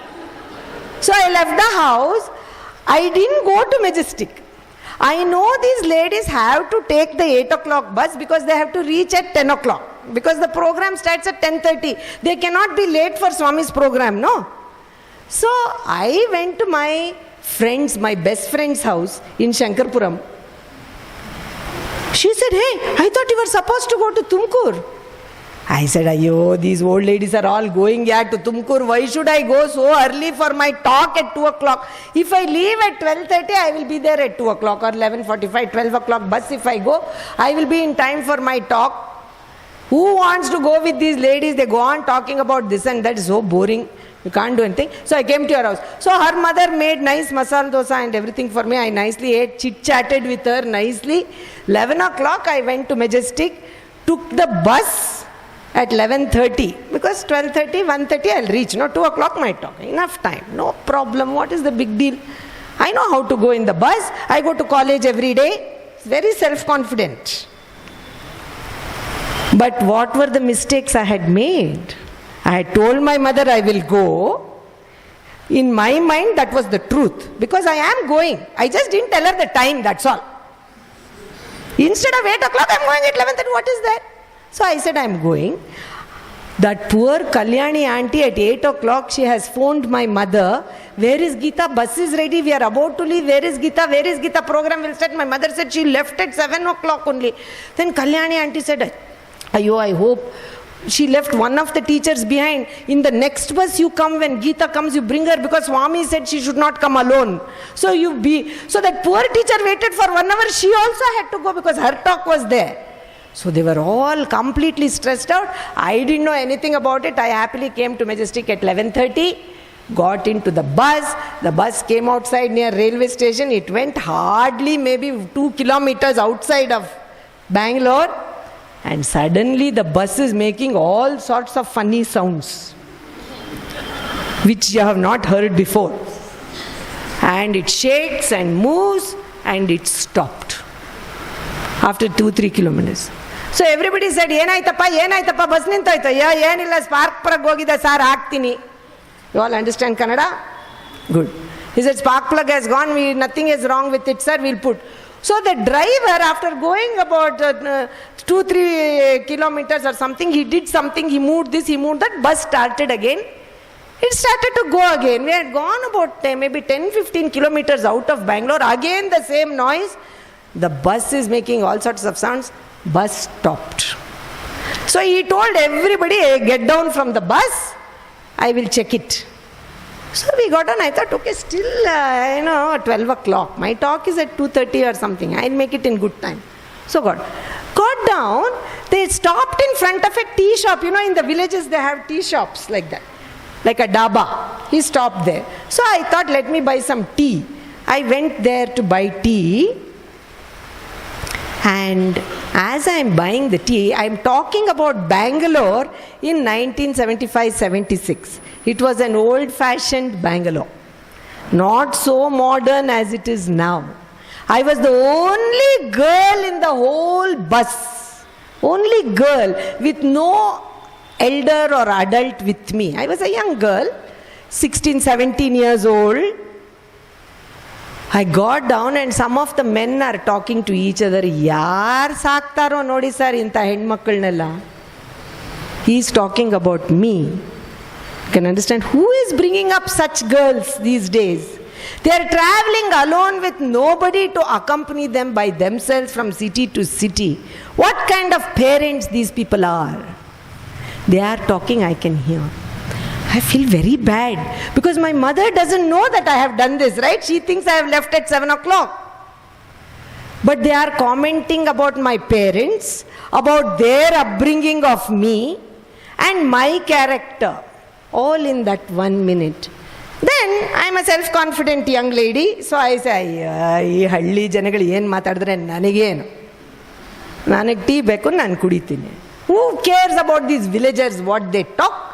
So I left the house. I didn't go to Majestic. I know these ladies have to take the 8 o'clock bus because they have to reach at 10 o'clock. Because the program starts at 10:30. They cannot be late for Swami's program, no? So I went to my best friend's house in Shankarpuram. She said, hey, I thought you were supposed to go to Tumkur. I said, ayo, these old ladies are all going to Tumkur. Why should I go so early for my talk at 2 o'clock? If I leave at 12:30, I will be there at 2 o'clock or 11:45, 12 o'clock bus. If I go, I will be in time for my talk. Who wants to go with these ladies? They go on talking about this and that. Is so boring. You can't do anything. So I came to your house. So her mother made nice masala dosa and everything for me. I nicely ate, chit-chatted with her nicely. 11 o'clock I went to Majestic, took the bus at 11:30. Because 12:30, 1:30 I'll reach. No, 2 o'clock my talk. Enough time. No problem. What is the big deal? I know how to go in the bus. I go to college every day. Very self-confident. But what were the mistakes I had made? I had told my mother I will go. In my mind, that was the truth. Because I am going. I just didn't tell her the time, that's all. Instead of 8 o'clock, I'm going at 11:30. What is that? So I said, I'm going. That poor Kalyani auntie at 8 o'clock, she has phoned my mother. Where is Geetha? Bus is ready. We are about to leave. Where is Geetha? Where is Geetha? Program will start. My mother said she left at 7 o'clock only. Then Kalyani auntie said, Ayo, I hope. She left one of the teachers behind. In the next bus you come, when Geetha comes, you bring her, because Swami said she should not come alone. So that poor teacher waited for 1 hour. She also had to go because her talk was there. So they were all completely stressed out. I didn't know anything about it. I happily came to Majestic at 11:30, got into the bus. The bus came outside near railway station. It went hardly maybe 2 kilometers outside of Bangalore. And suddenly the bus is making all sorts of funny sounds, which you have not heard before. And it shakes and moves, and it stopped after 2-3 kilometers. So everybody said, Yenaitappa, bus nintoyta. Yeah, yenilla, spark plug hogida sir, haktini. You all understand Kannada? Good. He said, spark plug has gone, nothing is wrong with it, sir, we'll put. So the driver, after going about 2-3 kilometers or something, he did something, he moved this, he moved that, bus started again. It started to go again. We had gone about maybe 10-15 kilometers out of Bangalore. Again the same noise. The bus is making all sorts of sounds. Bus stopped. So he told everybody, hey, get down from the bus. I will check it. So we got on. I thought, okay, still, 12 o'clock. My talk is at 2:30 or something. I'll make it in good time. So got down. They stopped in front of a tea shop. In the villages they have tea shops like that. Like a dhaba. He stopped there. So I thought, let me buy some tea. I went there to buy tea. And as I am buying the tea, I am talking about Bangalore in 1975-76. It was an old-fashioned Bangalore. Not so modern as it is now. I was the only girl in the whole bus. Only girl with no elder or adult with me. I was a young girl, 16, 17 years old. I got down and some of the men are talking to each other. Yaar saaktaro nodi sir inta henmakkalnella. He is talking about me. You can understand who is bringing up such girls these days. They are traveling alone with nobody to accompany them by themselves from city to city. What kind of parents these people are? They are talking, I can hear. I feel very bad because my mother doesn't know that I have done this, right? She thinks I have left at 7 o'clock. But they are commenting about my parents, about their upbringing of me and my character, all in that 1 minute. Then I am a self-confident young lady, so I say, ee halli janagal yen matadre nanigenu. Nanage tea beku nan kuditini. Who cares about these villagers, what they talk?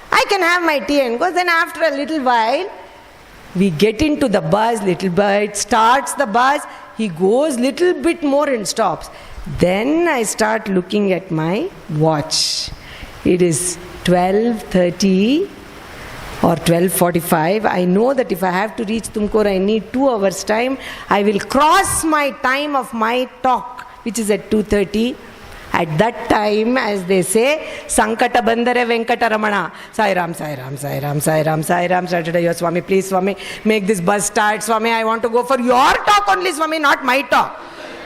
I can have my tea and go. Then after a little while, we get into the bus, little bit, starts the bus, he goes little bit more and stops. Then I start looking at my watch. It is 12:30 or 12:45. I know that if I have to reach Tumkur, I need 2 hours time. I will cross my time of my talk, which is at 2:30. At that time, as they say, Sankata Bandare Venkata Ramana. Sai Ram, Sai Ram, Sai Ram, Sai Ram, Sai Ram. Saturday, your Swami, please, Swami, make this bus start. Swami, I want to go for your talk only, Swami, not my talk.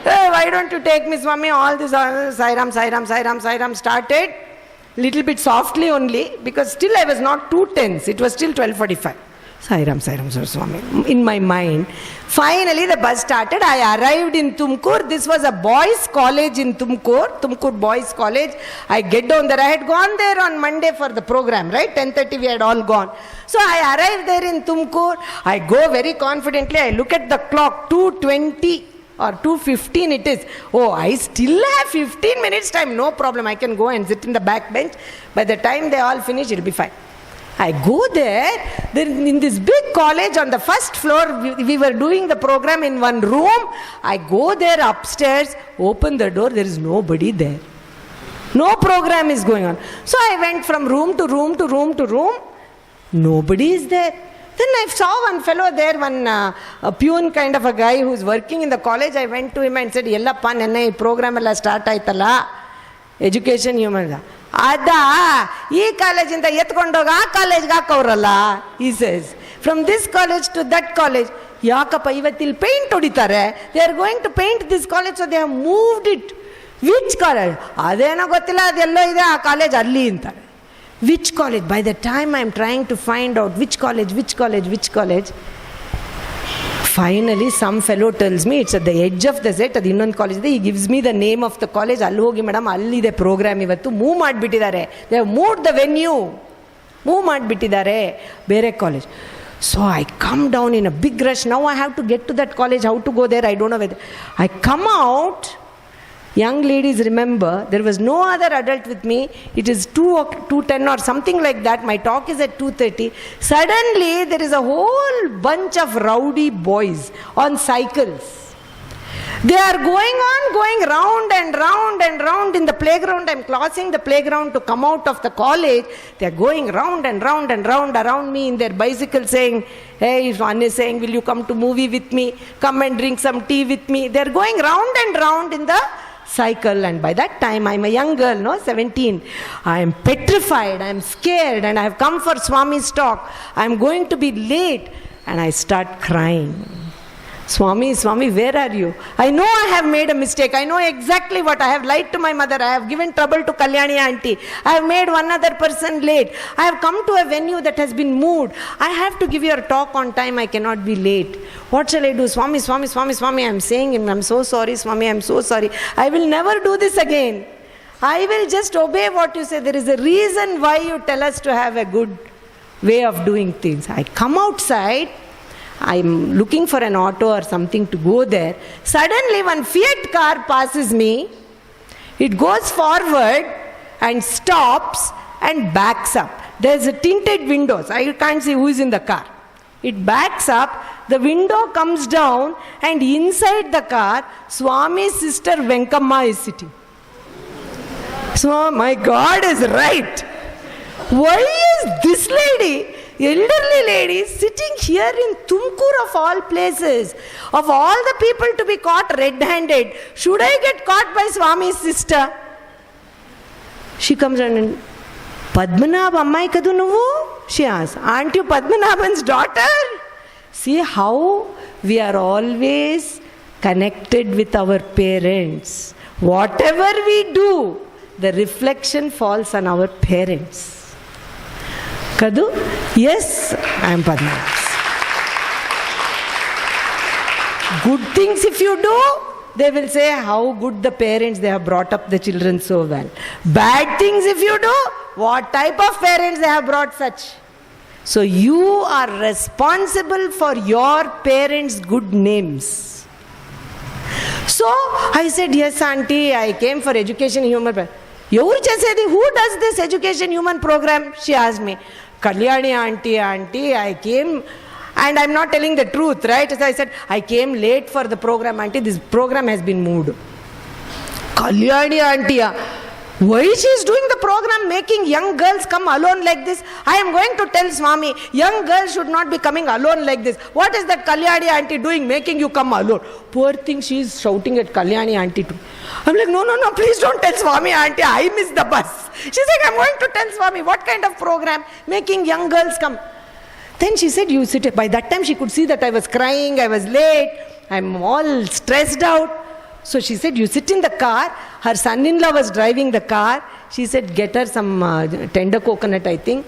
Hey, why don't you take me, Swami? All this Sai Ram, Sai Ram, Sai Ram, Sai Ram started. Little bit softly only, because still I was not too tense. It was still 12:45. Sai Ram, Swami. In my mind. Finally, the bus started. I arrived in Tumkur. This was a boys' college in Tumkur Boys' College. I get down there. I had gone there on Monday for the program, right? 10:30 we had all gone. So I arrived there in Tumkur. I go very confidently. I look at the clock, 2:20 or 2:15 it is. Oh, I still have 15 minutes time. No problem. I can go and sit in the back bench. By the time they all finish, it will be fine. I go there in this big college on the first floor, we were doing the program in one room. I go there upstairs, open the door, there is nobody there. No program is going on. So I went from room to room to room to room. Nobody is there. Then I saw one fellow there, a peon kind of a guy who's working in the college. I went to him and said, Yellappa, nenne program ella start aitalla. Education human. Ada, ee college inda yetkondoga aa college ga hakovralla. He says, from this college to that college. Yakappa ivattil paint hoditare. They are going to paint this college, so they have moved it. Which college? Adeno gottilla, adello ide aa college alli antare. Which college? By the time I am trying to find out which college, finally some fellow tells me it's at the edge of the set, at the Indian college. He gives me the name of the college. Alli hogi madam, alli the program ivattu move madbittidare. They have moved the venue. Move madbittidare. Bere college. So I come down in a big rush. Now I have to get to that college. How to go there? I don't know whether. I come out. Young ladies, remember, there was no other adult with me. It is 2:10 or something like that. My talk is at 2:30. Suddenly, there is a whole bunch of rowdy boys on cycles. They are going round and round and round in the playground. I am crossing the playground to come out of the college. They are going round and round and round around me in their bicycle saying, hey, one is saying, will you come to movie with me? Come and drink some tea with me. They are going round and round in the cycle, and by that time I am a young girl, 17. I am petrified, I am scared, and I have come for Swami's talk. I am going to be late, and I start crying. Swami, where are you? I know I have made a mistake. I know exactly what I have lied to my mother. I have given trouble to Kalyani auntie. I have made one other person late. I have come to a venue that has been moved. I have to give your talk on time. I cannot be late. What shall I do? Swami, I am saying him, I am so sorry, Swami, I am so sorry. I will never do this again. I will just obey what you say. There is a reason why you tell us to have a good way of doing things. I come outside. I am looking for an auto or something to go there. Suddenly one Fiat car passes me. It goes forward and stops and backs up. There is a tinted windows. I can't see who is in the car. It backs up. The window comes down, and inside the car, Swami's sister Venkamma is sitting. So my God is right. Why is this lady, elderly lady, sitting here in Tumkur of all places, of all the people to be caught red-handed? Should I get caught by Swami's sister? She comes and Padmanabhan ammai kadu nuvu? She asks, aren't you Padmanabhan's daughter? See how we are always connected with our parents. Whatever we do, the reflection falls on our parents. Kadu? Yes, I am Padmanabhan. Good things if you do, they will say how good the parents, they have brought up the children so well. Bad things if you do, what type of parents they have brought such. So you are responsible for your parents' good names. So I said, yes auntie, I came for education human program. Who does this education human program? She asked me. Kalyani auntie, I came, and I'm not telling the truth, right? So I said, I came late for the program, auntie. This program has been moved. Kalyani auntie, why she is doing the program making young girls come alone like this? I am going to tell Swami, young girls should not be coming alone like this. What is that Kalyani auntie doing, making you come alone? Poor thing, she is shouting at Kalyani auntie too. I'm like, no, please don't tell Swami auntie, I missed the bus. She's like, I'm going to tell Swami, what kind of program, making young girls come? Then she said, you sit. By that time she could see that I was crying, I was late, I'm all stressed out. So she said, you sit in the car. Her son-in-law was driving the car. She said, get her some tender coconut, I think.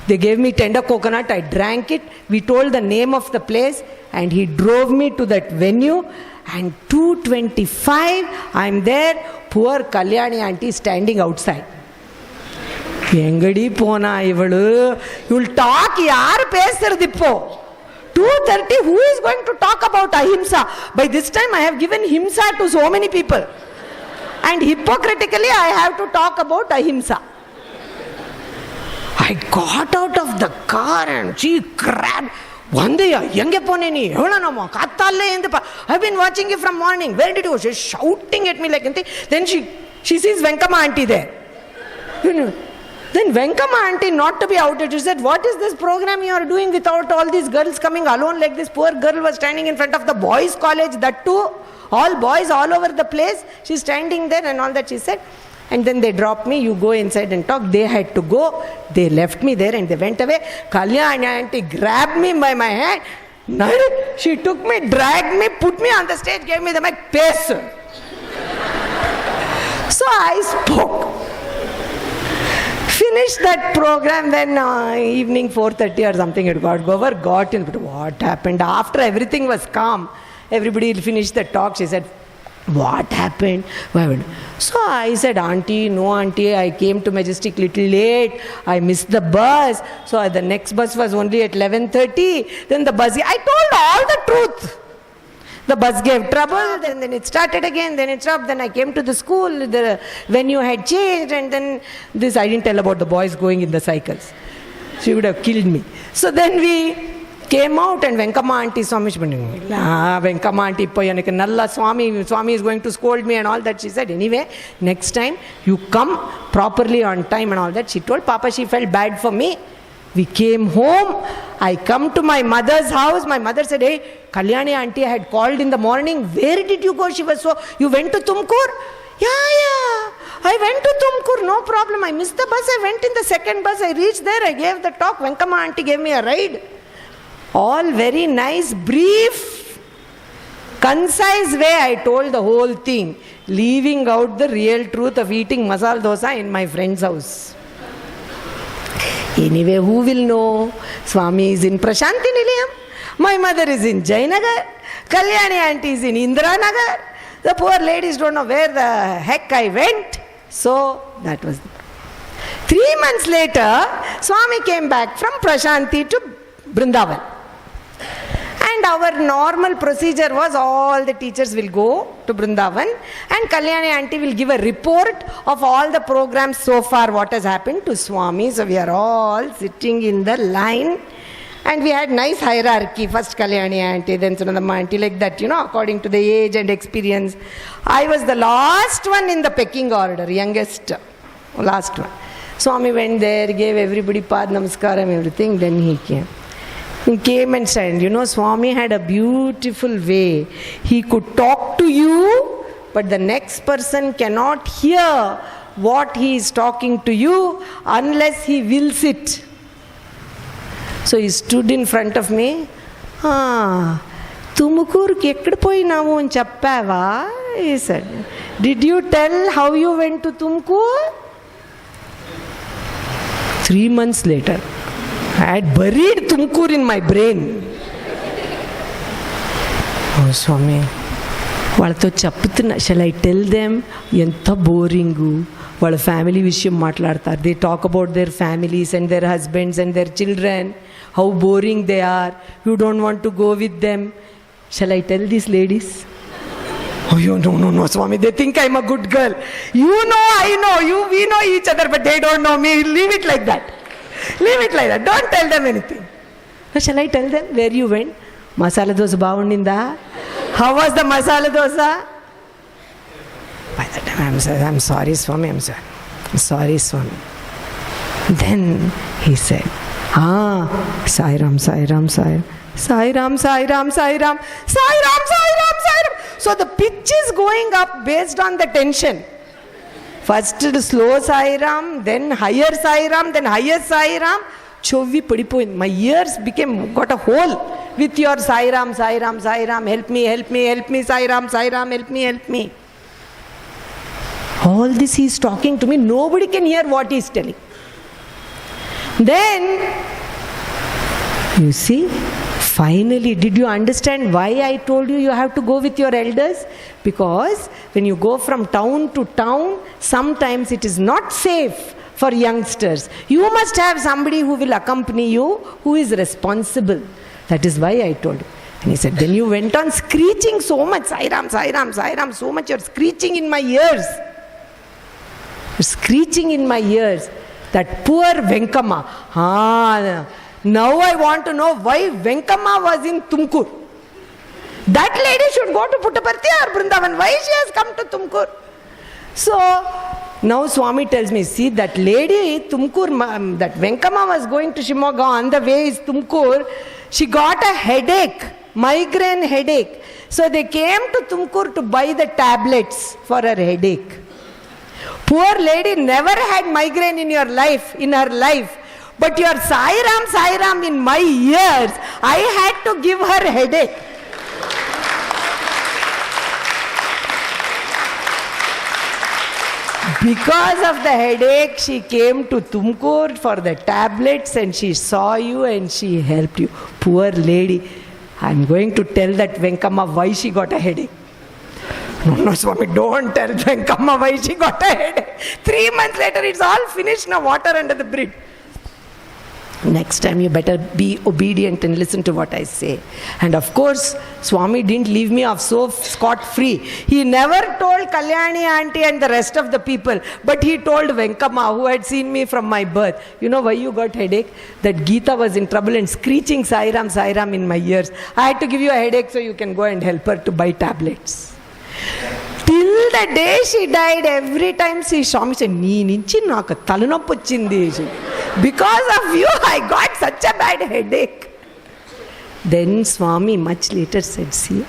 They gave me tender coconut. I drank it. We told the name of the place, and he drove me to that venue. And 2:25, I'm there. Poor Kalyani auntie standing outside. Engadi pona ivalu. You'll talk, yaar pesarudippo. 2:30, who is going to talk about ahimsa? By this time I have given himsa to so many people. And hypocritically I have to talk about ahimsa. I got out of the car and she grabbed. I've been watching you from morning. Where did you go? She's shouting at me like anything. Then she sees Venkamma auntie there. Then Venkama auntie, not to be outed, she said, what is this program you are doing without all these girls coming alone like this? Poor girl was standing in front of the boys' college, that too. All boys all over the place. She's standing there and all that, she said. And then they dropped me, you go inside and talk. They had to go. They left me there and they went away. Kalyani auntie grabbed me by my hand. She took me, dragged me, put me on the stage, gave me the mic, pace. So I spoke. Finished that program, then evening 4:30 or something it got over, got in. But what happened? After everything was calm, everybody finished the talk, she said, what happened? So I said, auntie, no auntie, I came to Majestic little late, I missed the bus. So the next bus was only at 11:30. Then the bus, I told all the truth. The bus gave trouble, then it started again, then it stopped, then I came to the school, the venue had changed, and then this, I didn't tell about the boys going in the cycles. She would have killed me. So then we came out and Venkama auntie saw me. Venkama auntie, Nalla Swami is going to scold me and all that. She said, anyway, next time you come properly on time and all that. She told Papa she felt bad for me. We came home. I come to my mother's house. My mother said, hey, Kalyani auntie had called in the morning. Where did you go? She was so, you went to Tumkur? Yeah. I went to Tumkur, no problem. I missed the bus. I went in the second bus. I reached there. I gave the talk. Venkama auntie gave me a ride. All very nice, brief, concise way I told the whole thing, leaving out the real truth of eating masala dosa in my friend's house. Anyway, who will know? Swami is in Prashanti Nilayam. My mother is in Jayanagar. Kalyani auntie is in Indiranagar. The poor ladies don't know where the heck I went. So, that was 3 months later, Swami came back from Prashanti to Vrindavan. And our normal procedure was all the teachers will go to Vrindavan and Kalyani auntie will give a report of all the programs so far, what has happened to Swami. So we are all sitting in the line and we had nice hierarchy. First Kalyani auntie, then Sunadamma auntie, like that, according to the age and experience. I was the last one in the pecking order, youngest, last one. Swami went there, gave everybody Pad Namaskaram, everything, then he came. He came and said, Swami had a beautiful way. He could talk to you, but the next person cannot hear what he is talking to you unless he wills it. So he stood in front of me. Tumkur ki ekkada poyinavu ani cheppava? He said, did you tell how you went to Tumkur? 3 months later, I had buried Tumkur in my brain. Oh, Swami, వాళ్ళతో చెప్తున్నా, shall I tell them? ఎంత boring, వాళ్ళ family విషయం మాట్లాడతారు. They talk about their families and their husbands and their children, how boring they are. You don't want to go with them. Shall I tell these ladies? Oh, no, Swami, they think I'm a good girl. You know, I know, we know each other, but they don't know me. Leave it like that. Leave it like that. Don't tell them anything. Shall I tell them where you went? Masala dosa baundinda. How was the masala dosa? By that time I'm sorry, Swami, I'm sorry, Swami. Then he said, Sai Ram. So the pitch is going up based on the tension. First slow Sai Ram, then higher Sai Ram, then higher Sai Ram. Chovi padipoin. My ears got a hole with your Sai Ram, help me, Sai Ram, help me. All this he is talking to me, nobody can hear what he is telling. Then, you see, finally, did you understand why I told you have to go with your elders? Because when you go from town to town, sometimes it is not safe for youngsters. You must have somebody who will accompany you, who is responsible. That is why I told you. And he said, then you went on screeching so much, Sai Ram, so much, you're screeching in my ears. You're screeching in my ears. That poor Venkama. Now I want to know why Venkama was in Tumkur. That lady should go to Puttaparthi or Vrindavan. Why she has come to Tumkur? So, Now Swami tells me, see that lady, Tumkur, that Venkama was going to Shimoga, on the way is Tumkur, she got a headache, migraine headache. So they came to Tumkur to buy the tablets for her headache. Poor lady never had migraine in her life. But your Sai Ram in my ears, I had to give her headache. Because of the headache, she came to Tumkur for the tablets and she saw you and she helped you. Poor lady. I'm going to tell that Venkama why she got a headache. No, Swami, don't tell Venkama why she got a headache. 3 months later, it's all finished now, water under the bridge. Next time you better be obedient and listen to what I say. And of course, Swami didn't leave me off so scot-free. He never told Kalyani auntie and the rest of the people, but he told Venkama, who had seen me from my birth, you know why you got headache? That Geetha was in trouble and screeching Sai Ram in my ears. I had to give you a headache so you can go and help her to buy tablets. Till the day she died, every time she saw me, she said, because of you, I got such a bad headache. Then Swami much later said, see,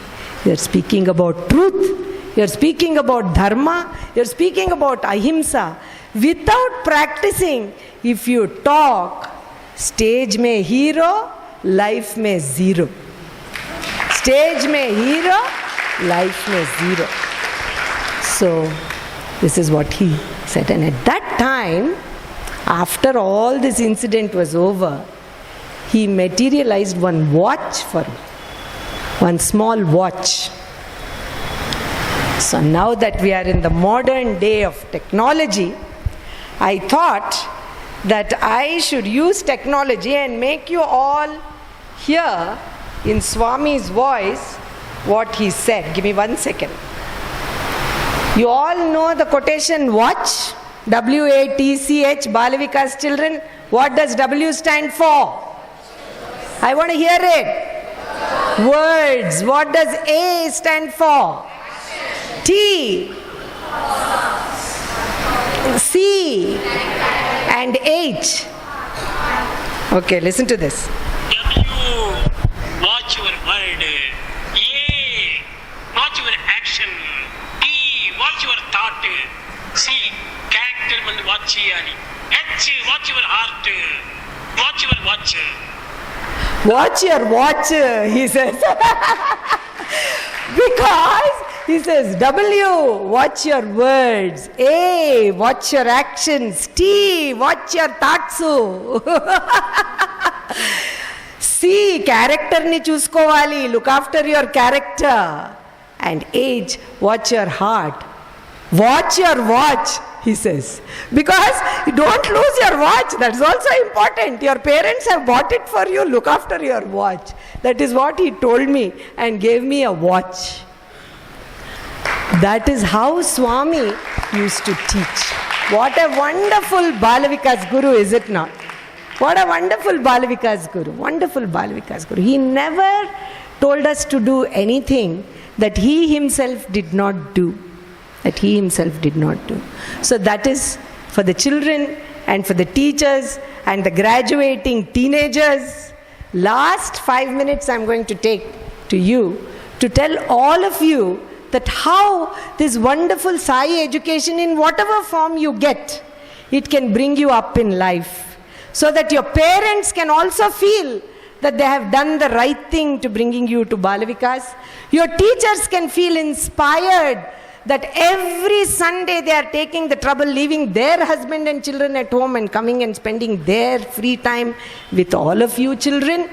you're speaking about truth, you're speaking about dharma, you're speaking about ahimsa. Without practicing, if you talk, stage mein hero, life mein zero. Stage mein hero, life mein zero. So, this is what he said. And at that time, after all this incident was over, he materialized one watch for me. One small watch. So now that we are in the modern day of technology, I thought that I should use technology and make you all hear in Swami's voice what he said. Give me 1 second. You all know the quotation watch, W-A-T-C-H, Bal Vikas children. What does W stand for? I want to hear it. Words. What does A stand for? T, C, and H. Okay, listen to this. W, watch your word. A, watch your action. T, watch your thought. C, character and watch. H, watch your heart. Watch your watch. Watch your watch, he says. Because he says, W, watch your words. A, watch your actions. T, watch your tatsu. C, character ni chuskoవాలి. Look after your character. And H, watch your heart. Watch your watch, he says. Because you don't lose your watch. That's also important. Your parents have bought it for you. Look after your watch. That is what he told me and gave me a watch. That is how Swami used to teach. What a wonderful Balavikas Guru, is it not? What a wonderful Balavikas Guru. Wonderful Balavikas Guru. He never told us to do anything that he himself did not do. That he himself did not do. So that is for the children and for the teachers and the graduating teenagers. Last 5 minutes I'm going to take to you to tell all of you that how this wonderful Sai education, in whatever form you get, it can bring you up in life. So that your parents can also feel that they have done the right thing to bringing you to Balavikas. Your teachers can feel inspired that every Sunday they are taking the trouble, leaving their husband and children at home and coming and spending their free time with all of you children.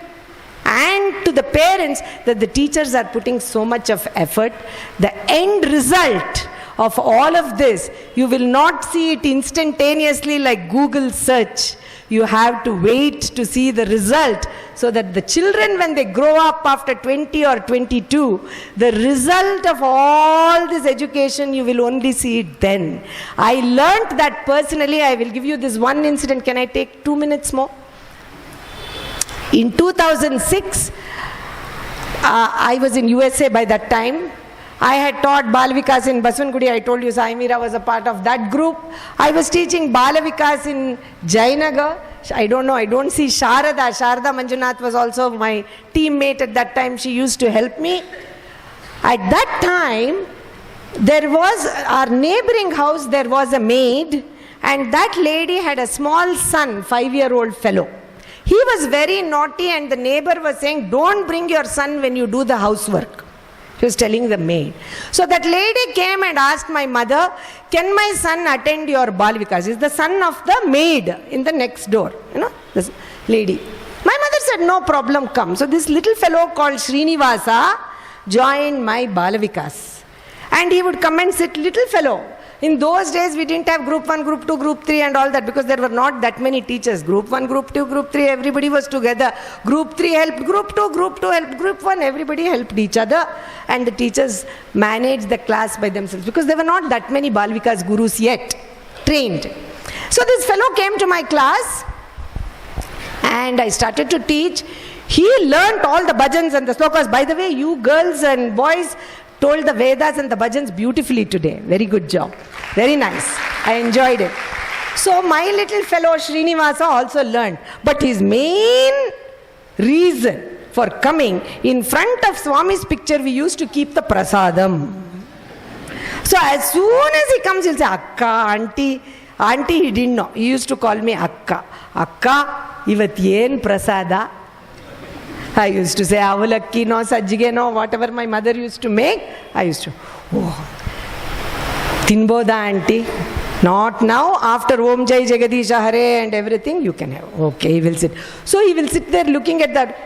And to the parents, that the teachers are putting so much of effort. The end result of all of this, you will not see it instantaneously like Google search. You have to wait to see the result, so that the children, when they grow up after 20 or 22, the result of all this education, you will only see it then. I learnt that personally. I will give you this one incident. Can I take 2 minutes more? In 2006, I was in USA by that time. I had taught Bal Vikas in Baswangudi. I told you Sai Meera was a part of that group. I was teaching balavikas in Jayanagar. I don't know, I don't see Sharada. Sharada Manjunath was also my teammate at that time. She used to help me. At that time, there was, our neighboring house, there was a maid, and that lady had a small son, 5-year-old fellow. He was very naughty, and the neighbor was saying, don't bring your son when you do the housework. He was telling the maid. So that lady came and asked my mother, can my son attend your Bal Vikas? He's the son of the maid in the next door. You know, this lady. My mother said, no problem, come. So this little fellow called Srinivasa joined my Bal Vikas. And he would come and sit, little fellow. In those days, we didn't have group 1, group 2, group 3 and all that because there were not that many teachers. Group 1, group 2, group 3, everybody was together. Group 3 helped group 2, group 2 helped group 1, everybody helped each other. And the teachers managed the class by themselves because there were not that many Bal Vikas gurus yet trained. So this fellow came to my class and I started to teach. He learnt all the bhajans and the slokas. By the way, you girls and boys told the Vedas and the Bhajans beautifully today. Very good job. Very nice. I enjoyed it. So my little fellow Srinivasa also learned. But his main reason for coming, in front of Swami's picture, we used to keep the prasadam. So as soon as he comes, he'll say, Akka, auntie. Auntie, he didn't know. He used to call me Akka. Akka, ivat yen prasada? I used to say, avalakki no, sajjige no, whatever my mother used to make, I used to, Tinboda auntie, not now, after Om Jai Jagadisha Hare and everything, you can have. Okay, he will sit. So he will sit there looking at that.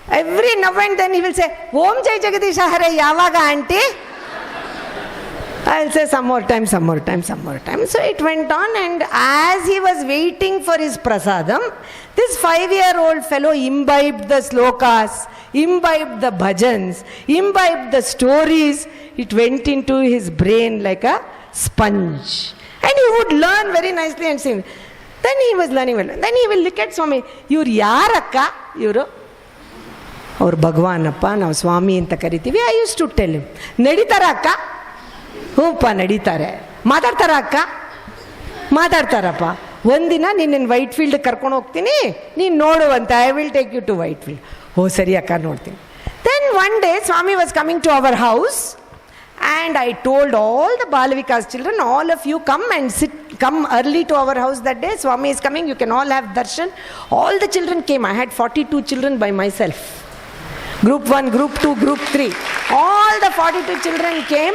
Every now and then he will say, Om Jai Jagadisha Hare, yavaga auntie? I'll say some more time, some more time, some more time. So it went on, and as he was waiting for his prasadam, this 5-year-old fellow imbibed the slokas, imbibed the bhajans, imbibed the stories. It went into his brain like a sponge. And he would learn very nicely and sing. Then he was learning well. Then he will look at Swami. You're yarakka? You're or Bhagwanappa, now Swami anta karitivi. I used to tell him, Naditaraka? ಹೂಪ ನಡೀತಾರೆ ಮಾತಾಡ್ತಾರ ಅಕ್ಕ ಮಾತಾಡ್ತಾರಪ್ಪ ಒಂದಿನ ನಿನ್ನ white field ಕರ್ಕೊಂಡು ಹೋಗ್ತೀನಿ ನೀನು ನೋಡುವಂತ I will take you to ವೈಟ್ ಫೀಲ್ಡ್ ಓ ಸರಿ ಅಕ್ಕ ನೋಡ್ತೀನಿ then one day Swami was coming to our house and I told all the Bal Vikas children, all of you come early to our house that day. Swami is coming, you can all have darshan. All the children came. I had 42 children by myself. Group 1, group 2, group 3. All the 42 children came.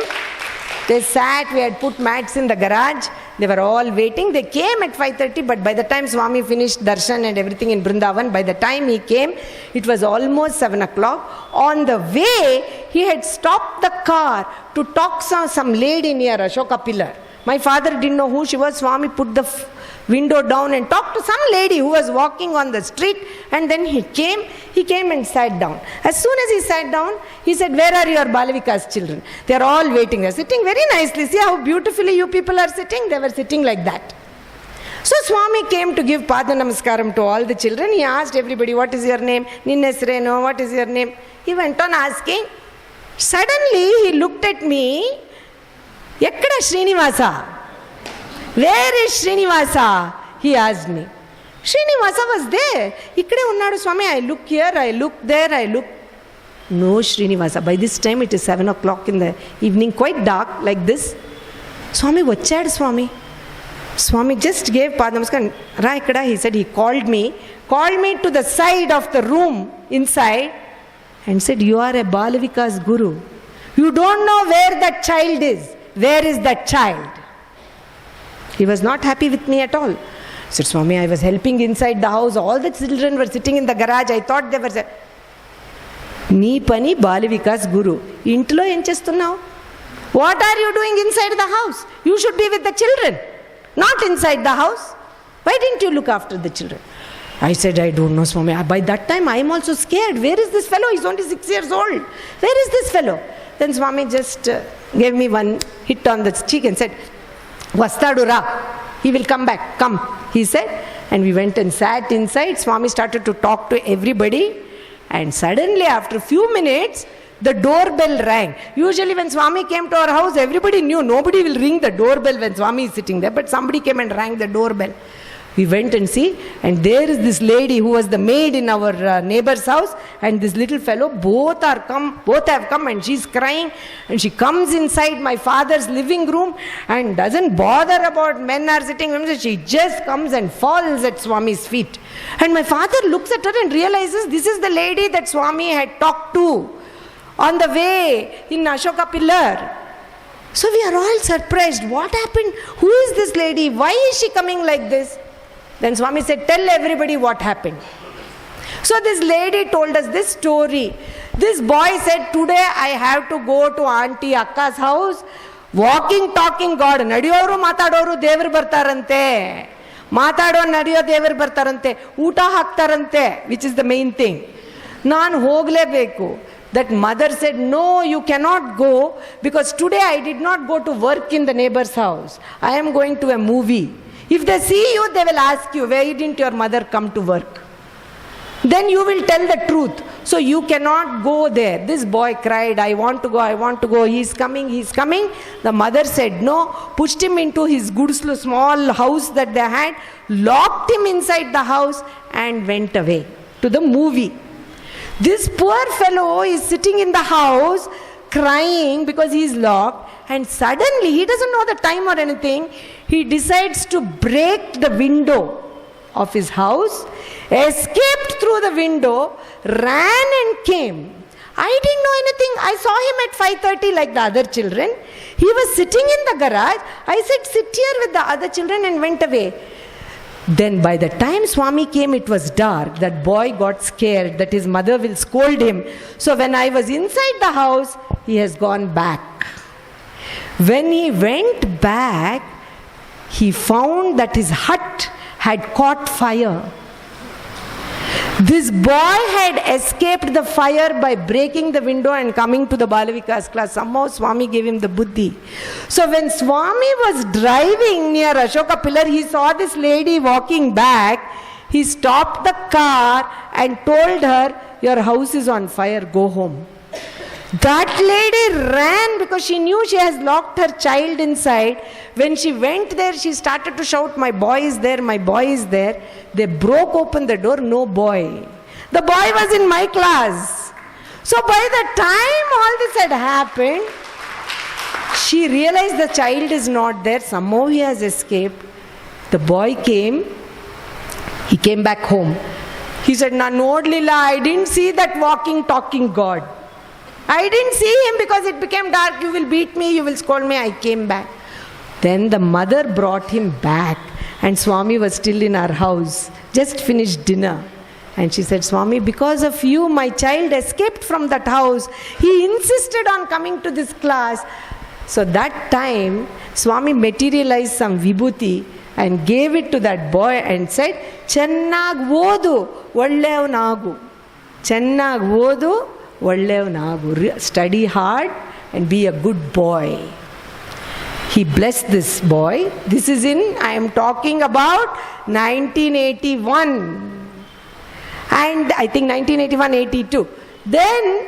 They sat, we had put mats in the garage. They were all waiting. They came at 5:30, but by the time Swami finished darshan and everything in Vrindavan, by the time he came, it was almost 7 o'clock. On the way, he had stopped the car to talk to some lady near Ashoka pillar. My father didn't know who she was. Swami put the window down and talked to some lady who was walking on the street, and then he came and sat down. As soon as he sat down, he said, where are your Bal Vikas children? They are all waiting. They are sitting very nicely. See how beautifully you people are sitting? They were sitting like that. So Swami came to give Pada Namaskaram to all the children. He asked everybody, what is your name? Ninnesreno, what is your name? He went on asking. Suddenly he looked at me. Ekkada Srinivasa? Where is Srinivasa? He asked me. Srinivasa was there. Ikkade unnadu Swami. I look here, I look there, I look. No Srinivasa. By this time it is 7 o'clock in the evening, quite dark like this. Swami vachadu Swami. Swami just gave Padmanabhan. Ra ikkada, he said, he called me to the side of the room inside and said, you are a Bal Vikas guru. You don't know where that child is. Where is that child? He was not happy with me at all. I said, Swami, I was helping inside the house. All the children were sitting in the garage. I thought they were saying, Nee pani Bal Vikas guru. Intlo em chestunnao? What are you doing inside the house? You should be with the children, not inside the house. Why didn't you look after the children? I said, I don't know, Swami. By that time, I am also scared. Where is this fellow? He's only 6 years old. Where is this fellow? Then Swami just gave me one hit on the cheek and said, Vastadu ra. He will come back. Come, he said. And we went and sat inside. Swami started to talk to everybody. And suddenly, after a few minutes, the doorbell rang. Usually when Swami came to our house, everybody knew nobody will ring the doorbell when Swami is sitting there, but somebody came and rang the doorbell. We went and see, and there is this lady who was the maid in our neighbor's house, and this little fellow, both have come, and she's crying, and she comes inside my father's living room and doesn't bother about men are sitting, she just comes and falls at Swami's feet. And my father looks at her and realizes this is the lady that Swami had talked to on the way in Ashoka Pillar. So we are all surprised. What happened? Who is this lady? Why is she coming like this? Then Swami said, tell everybody what happened. So this lady told us this story. This boy said, today I have to go to Auntie Akka's house. Walking, talking God. Nadiyoru matadoru devaru bartarante. Matado nadiyo devaru bartarante. Uta haktarante, which is the main thing. Naan hoglebeku. That mother said, no, you cannot go, because today I did not go to work in the neighbor's house. I am going to a movie. If they see you, they will ask you, why didn't your mother come to work? Then you will tell the truth. So you cannot go there. This boy cried, I want to go, he's coming. The mother said no, pushed him into his small house that they had, locked him inside the house and went away to the movie. This poor fellow is sitting in the house crying because he is locked, and suddenly, he doesn't know the time or anything, he decides to break the window of his house, escaped through the window, ran and came. I didn't know anything. I saw him at 5:30 like the other children. He was sitting in the garage. I said, sit here with the other children, and went away. Then by the time Swami came, it was dark. That boy got scared that his mother will scold him. So when I was inside the house, he has gone back. When he went back, he found that his hut had caught fire. This boy had escaped the fire by breaking the window and coming to the Balavikas class. Somehow Swami gave him the buddhi. So when Swami was driving near Ashoka Pillar, he saw this lady walking back. He stopped the car and told her, your house is on fire, go home. That lady ran because she knew she has locked her child inside. When she went there, she started to shout, my boy is there, my boy is there. They broke open the door, no boy. The boy was in my class. So by the time all this had happened, she realized the child is not there. Somehow he has escaped. The boy came. He came back home. He said, Nodlila, I didn't see that walking, talking God. I didn't see him because it became dark. You will beat me, you will scold me. I came back. Then the mother brought him back, and Swami was still in our house, just finished dinner. And she said, Swami, because of you, my child escaped from that house. He insisted on coming to this class. So that time, Swami materialized some vibhuti and gave it to that boy and said, Chennag vodu, vallev nagu. Chennag vodu, vallev nagu. Study hard and be a good boy. He blessed this boy. This is I am talking about 1981. And I think 1981-82. Then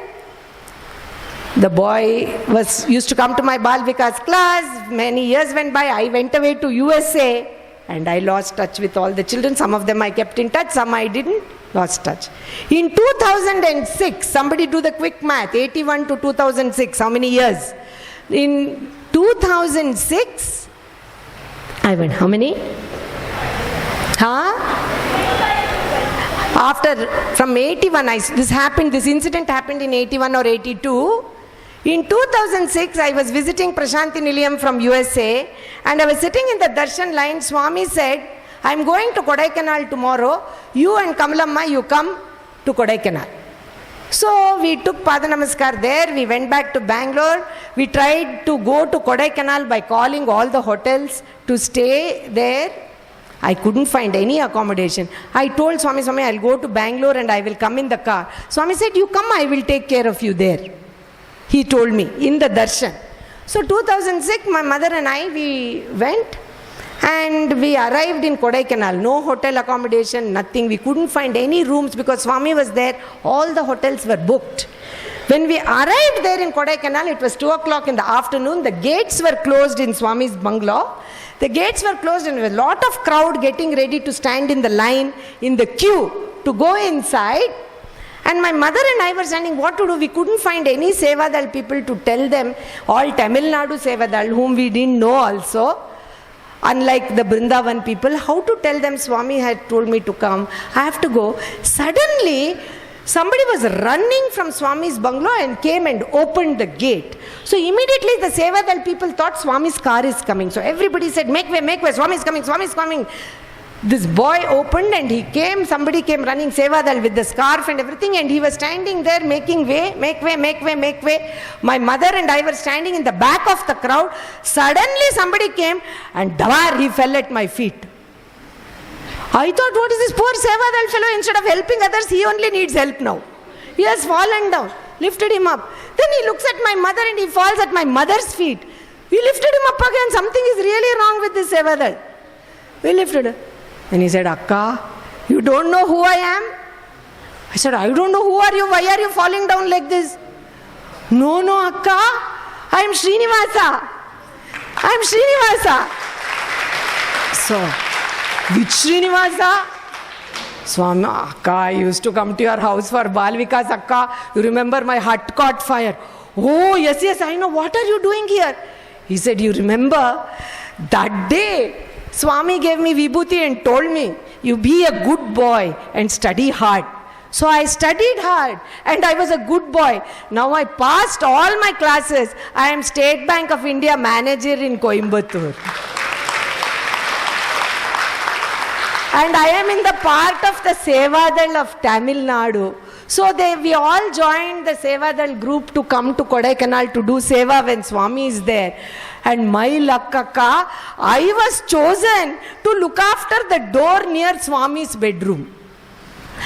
the boy used to come to my Bal Vikas class. Many years went by. I went away to USA and I lost touch with all the children. Some of them I kept in touch, some I didn't. Lost touch. In 2006, somebody do the quick math, 81 to 2006, how many years? In 2006, I went, how many? From 81, this incident happened in 81 or 82. In 2006, I was visiting Prashanti Nilayam from USA, and I was sitting in the darshan line. Swami said, I am going to Kodaikanal tomorrow. You and Kamalamma, you come to Kodaikanal. So we took Padanamaskar there. We went back to Bangalore. We tried to go to Kodaikanal by calling all the hotels to stay there. I couldn't find any accommodation. I told Swami, I'll go to Bangalore and I will come in the car. Swami said, you come, I will take care of you there. He told me in the darshan. So 2006, my mother and I, we went. And we arrived in Kodaikanal, no hotel accommodation, nothing. We couldn't find any rooms because Swami was there. All the hotels were booked. When we arrived there in Kodaikanal, it was 2 o'clock in the afternoon. The gates were closed in Swami's bungalow. The gates were closed and there was a lot of crowd getting ready to stand in the line, in the queue to go inside. And my mother and I were standing, what to do? We couldn't find any Sevadal people to tell them, all Tamil Nadu Sevadal, whom we didn't know also. Unlike the Brindavan people, how to tell them Swami had told me to come, I have to go. Suddenly, somebody was running from Swami's bungalow and came and opened the gate. So immediately the Sevadal people thought Swami's car is coming. So everybody said, make way, Swami is coming, Swami is coming. This boy opened and he came, somebody came running, Sevadal with the scarf and everything, and he was standing there making way, make way. My mother and I were standing in the back of the crowd. Suddenly somebody came and davar, he fell at my feet. I thought, what is this poor Sevadal fellow? Instead of helping others, he only needs help now. He has fallen down. Lifted him up. Then he looks at my mother and he falls at my mother's feet. We lifted him up again. Something is really wrong with this Sevadal. We lifted him. And he said, Akka, you don't know who I am? I said, I don't know who are you. Why are you falling down like this? No, Akka. I am Srinivasa. So, which Srinivasa? Swami, Akka, I used to come to your house for Bal Vikas, Akka. You remember my hut caught fire. Oh, yes, I know. What are you doing here? He said, you remember that day Swami gave me vibhuti and told me, you be a good boy and study hard. So I studied hard and I was a good boy. Now I passed all my classes. I am State Bank of India manager in Coimbatore. And I am in the part of the Sevadal of Tamil Nadu. So we all joined the Sevadal group to come to Kodaikanal to do Seva when Swami is there. And my lakkaka, I was chosen to look after the door near Swami's bedroom.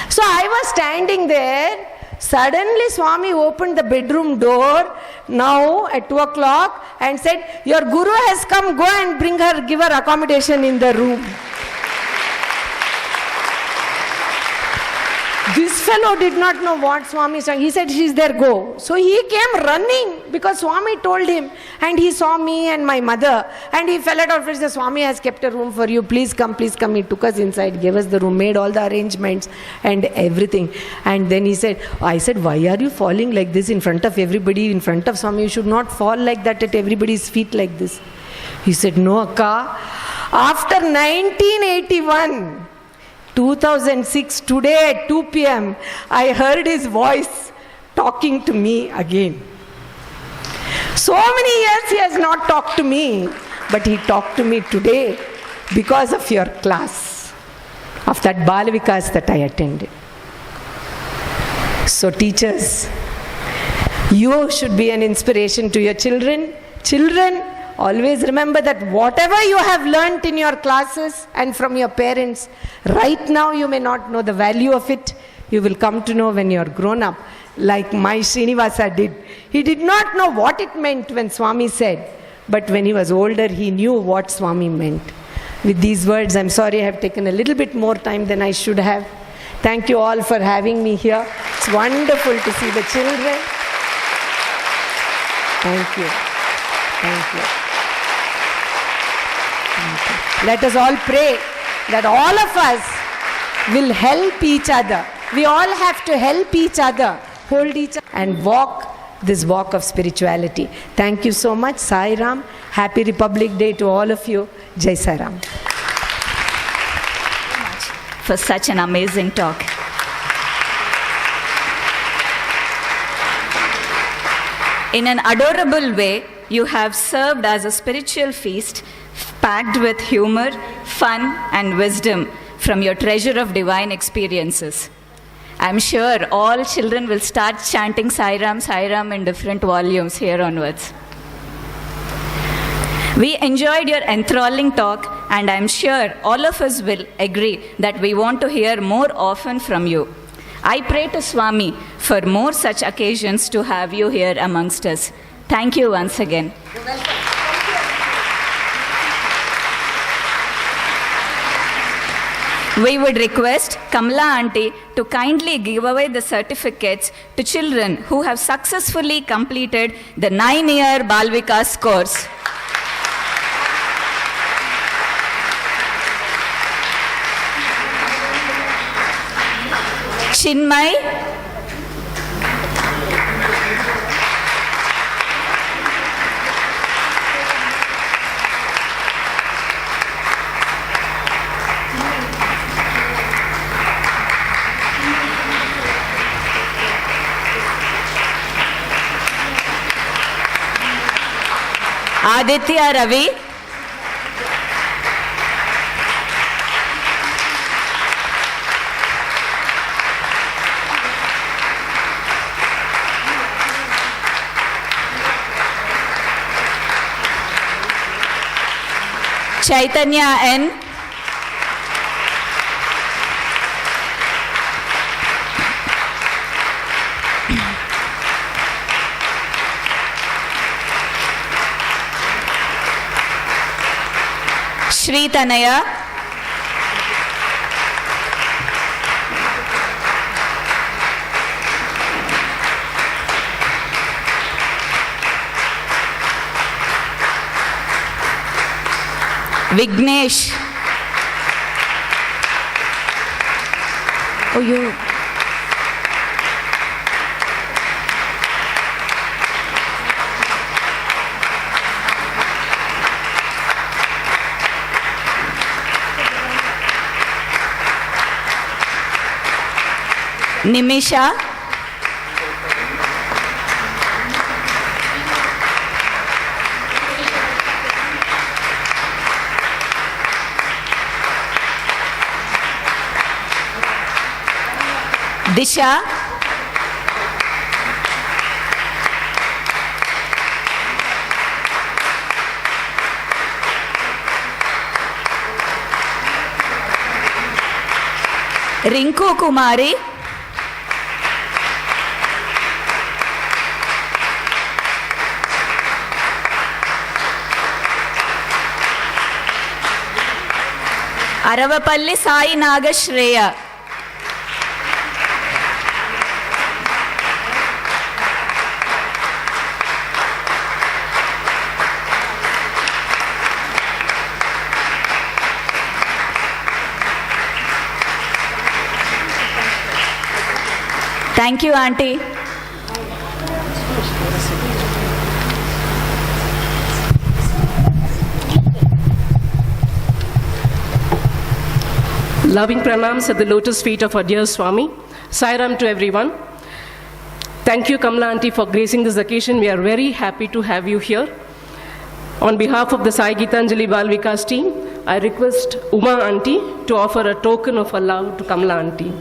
So I was standing there. Suddenly Swami opened the bedroom door now at 2 o'clock and said, your guru has come, go and bring her, give her accommodation in the room. This fellow did not know what Swami is saying. He said, she's there, go. So he came running because Swami told him, and he saw me and my mother, and he fell out of it. Swami has kept a room for you, please come. He took us inside, gave us the room, made all the arrangements and everything. And then he said, I said, why are you falling like this in front of everybody, in front of Swami? You should not fall like that at everybody's feet like this. He said, no, Akka. After 1981, 2006, today at 2 p.m., I heard his voice talking to me again. So many years he has not talked to me, but he talked to me today because of your class, of that Bal Vikas that I attended. So teachers, you should be an inspiration to your children. Children, always remember that whatever you have learnt in your classes and from your parents, right now you may not know the value of it. You will come to know when you are grown up, like my Srinivasa did. He did not know what it meant when Swami said, but when he was older, he knew what Swami meant. With these words, I'm sorry I have taken a little bit more time than I should have. Thank you all for having me here. It's wonderful to see the children. Thank you. Thank you. Let us all pray that all of us will help each other. We all have to help each other, hold each other and walk this walk of spirituality. Thank you so much. Sai Ram. Happy Republic Day to all of you. Jai Sai Ram. For such an amazing talk. In an adorable way, you have served as a spiritual feast packed with humor, fun, and wisdom from your treasure of divine experiences. I'm sure all children will start chanting Sai Ram in different volumes here onwards. We enjoyed your enthralling talk, and I'm sure all of us will agree that we want to hear more often from you. I pray to Swami for more such occasions to have you here amongst us. Thank you once again. We would request Kamala Aunty to kindly give away the certificates to children who have successfully completed the 9-year Bal Vikas course. Chinmay, Aditya Ravi, Chaitanya N, Shri Tanaya, Vignesh. Oh, you. Nimisha. Disha. Rinku Kumari. Aravapalli Sai Nagashreya. Thank you, Auntie. Loving pranams at the lotus feet of our dear Swami. Sai Ram to everyone. Thank you, Kamala Aunty, for gracing this occasion. We are very happy to have you here. On behalf of the Sai Gitanjali Bal Vikas team, I request Uma Aunty to offer a token of our love to Kamala Aunty.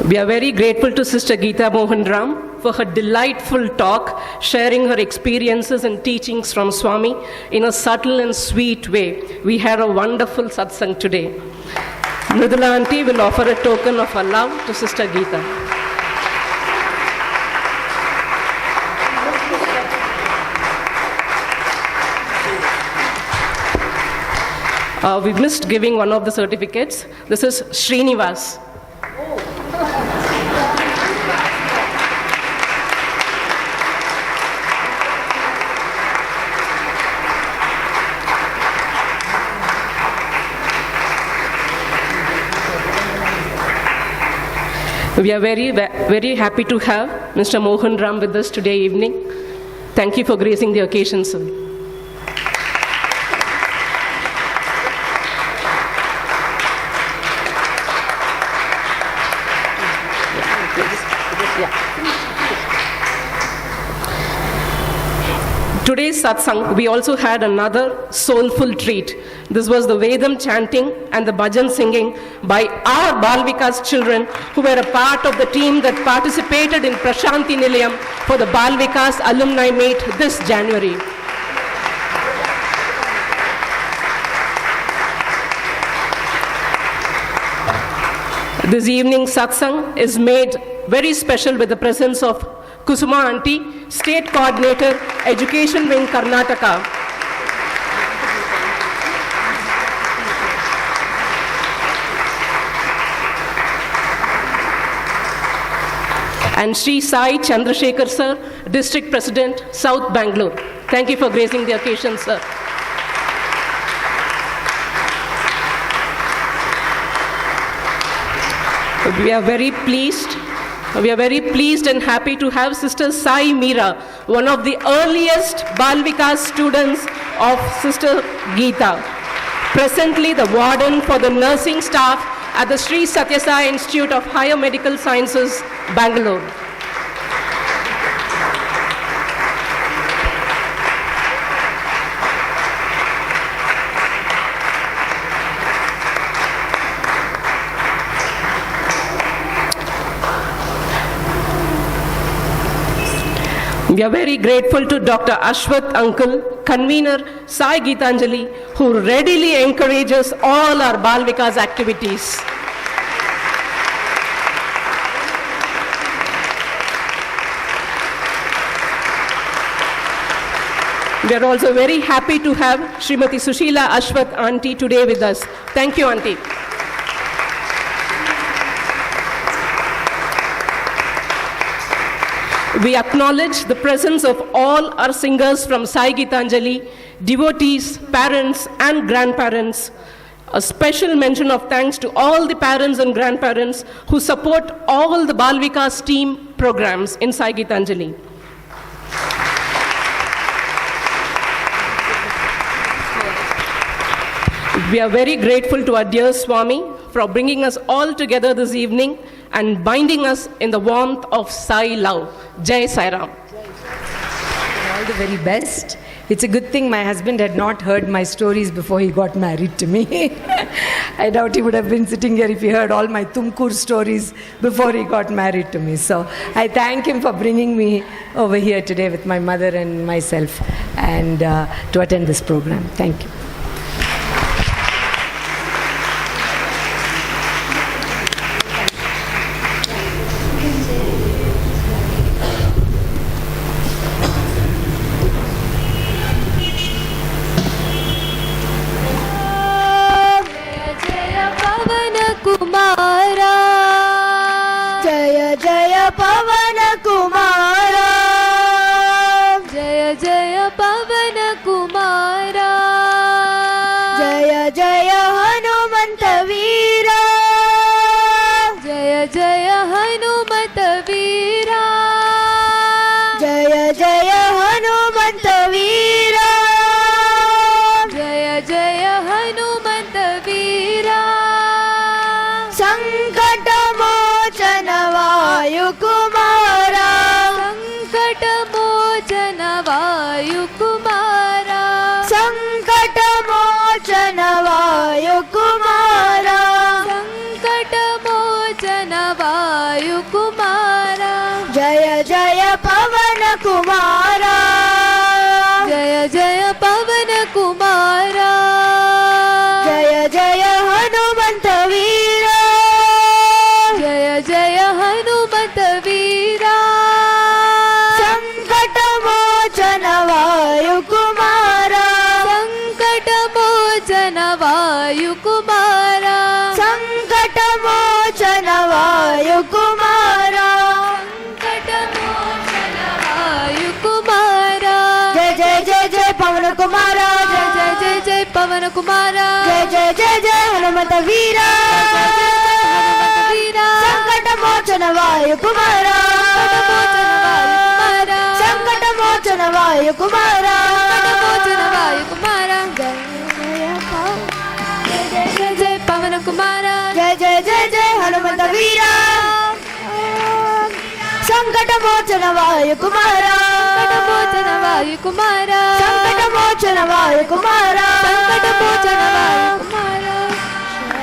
We are very grateful to Sister Geetha Mohanram for her delightful talk, sharing her experiences and teachings from Swami in a subtle and sweet way. We had a wonderful satsang today. Mridula Aunty will offer a token of her love to Sister Geetha. We missed giving one of the certificates. This is Srinivas. We are very happy to have Mr. Mohanram with us today evening. Thank you for gracing the occasion, sir. Today's satsang, we also had another soulful treat. This was the Vedam chanting and the Bhajans singing by our Bal Vikas children who were a part of the team that participated in Prashanti Nilayam for the Bal Vikas alumni meet this January. This evening satsang is made very special with the presence of Kusuma Aunty, State Coordinator, Education Wing, Karnataka. And Sri Sai Chandrasekhar sir, District President, South Bangalore. Thank you for gracing the occasion, sir. We are very pleased and happy to have Sister Sai Meera, one of the earliest Bal Vikas students of Sister Geetha. Presently the warden for the nursing staff at the Sri Satya Sai Institute of Higher Medical Sciences, Bangalore. We are very grateful to Dr. Ashwath Uncle, convener Sai Gitanjali, who readily encourages all our Bal Vikas activities. We are also very happy to have Srimati Sushila Ashwath Aunty today with us. Thank you, Aunty. We acknowledge the presence of all our singers from Sai Gitanjali, devotees, parents and grandparents. A special mention of thanks to all the parents and grandparents who support all the Bal Vikas team programs in Sai Gitanjali. We are very grateful to our dear Swami for bringing us all together this evening and binding us in the warmth of Sai love. Jai Sai Ram. All the very best. It's a good thing my husband had not heard my stories before he got married to me. I doubt he would have been sitting here if he heard all my Tumkur stories before he got married to me. So I thank him for bringing me over here today with my mother and myself and to attend this program. Thank you. Kumara, Jaya Jaya Pavan Kumara, Jaya Jaya Hanumanta Veera, Jaya Jaya Hanumanta Veera, Sankata Mochana Vayu Kumara, Sankata Mochana Vayu Kumara, Sankata Mochana Vayu Kumara, Pavan Kumara, Jai Jai Jai Pavan Kumara, Jai Jai Jai Jai Hanumanta Veera, Sankata Mochana Vayu Kumara, Sankata Mochana Vayu Kumara, Jai Jai Jai Pavan Kumara, Jai Jai Jai Jai Hanumanta Veera, Sankata Mochana Vayu Kumara, Sankata Mochana Vayu Kumara, Sankata Mochana Vayu Kumara, Sankata Mochana Vayu Kumara,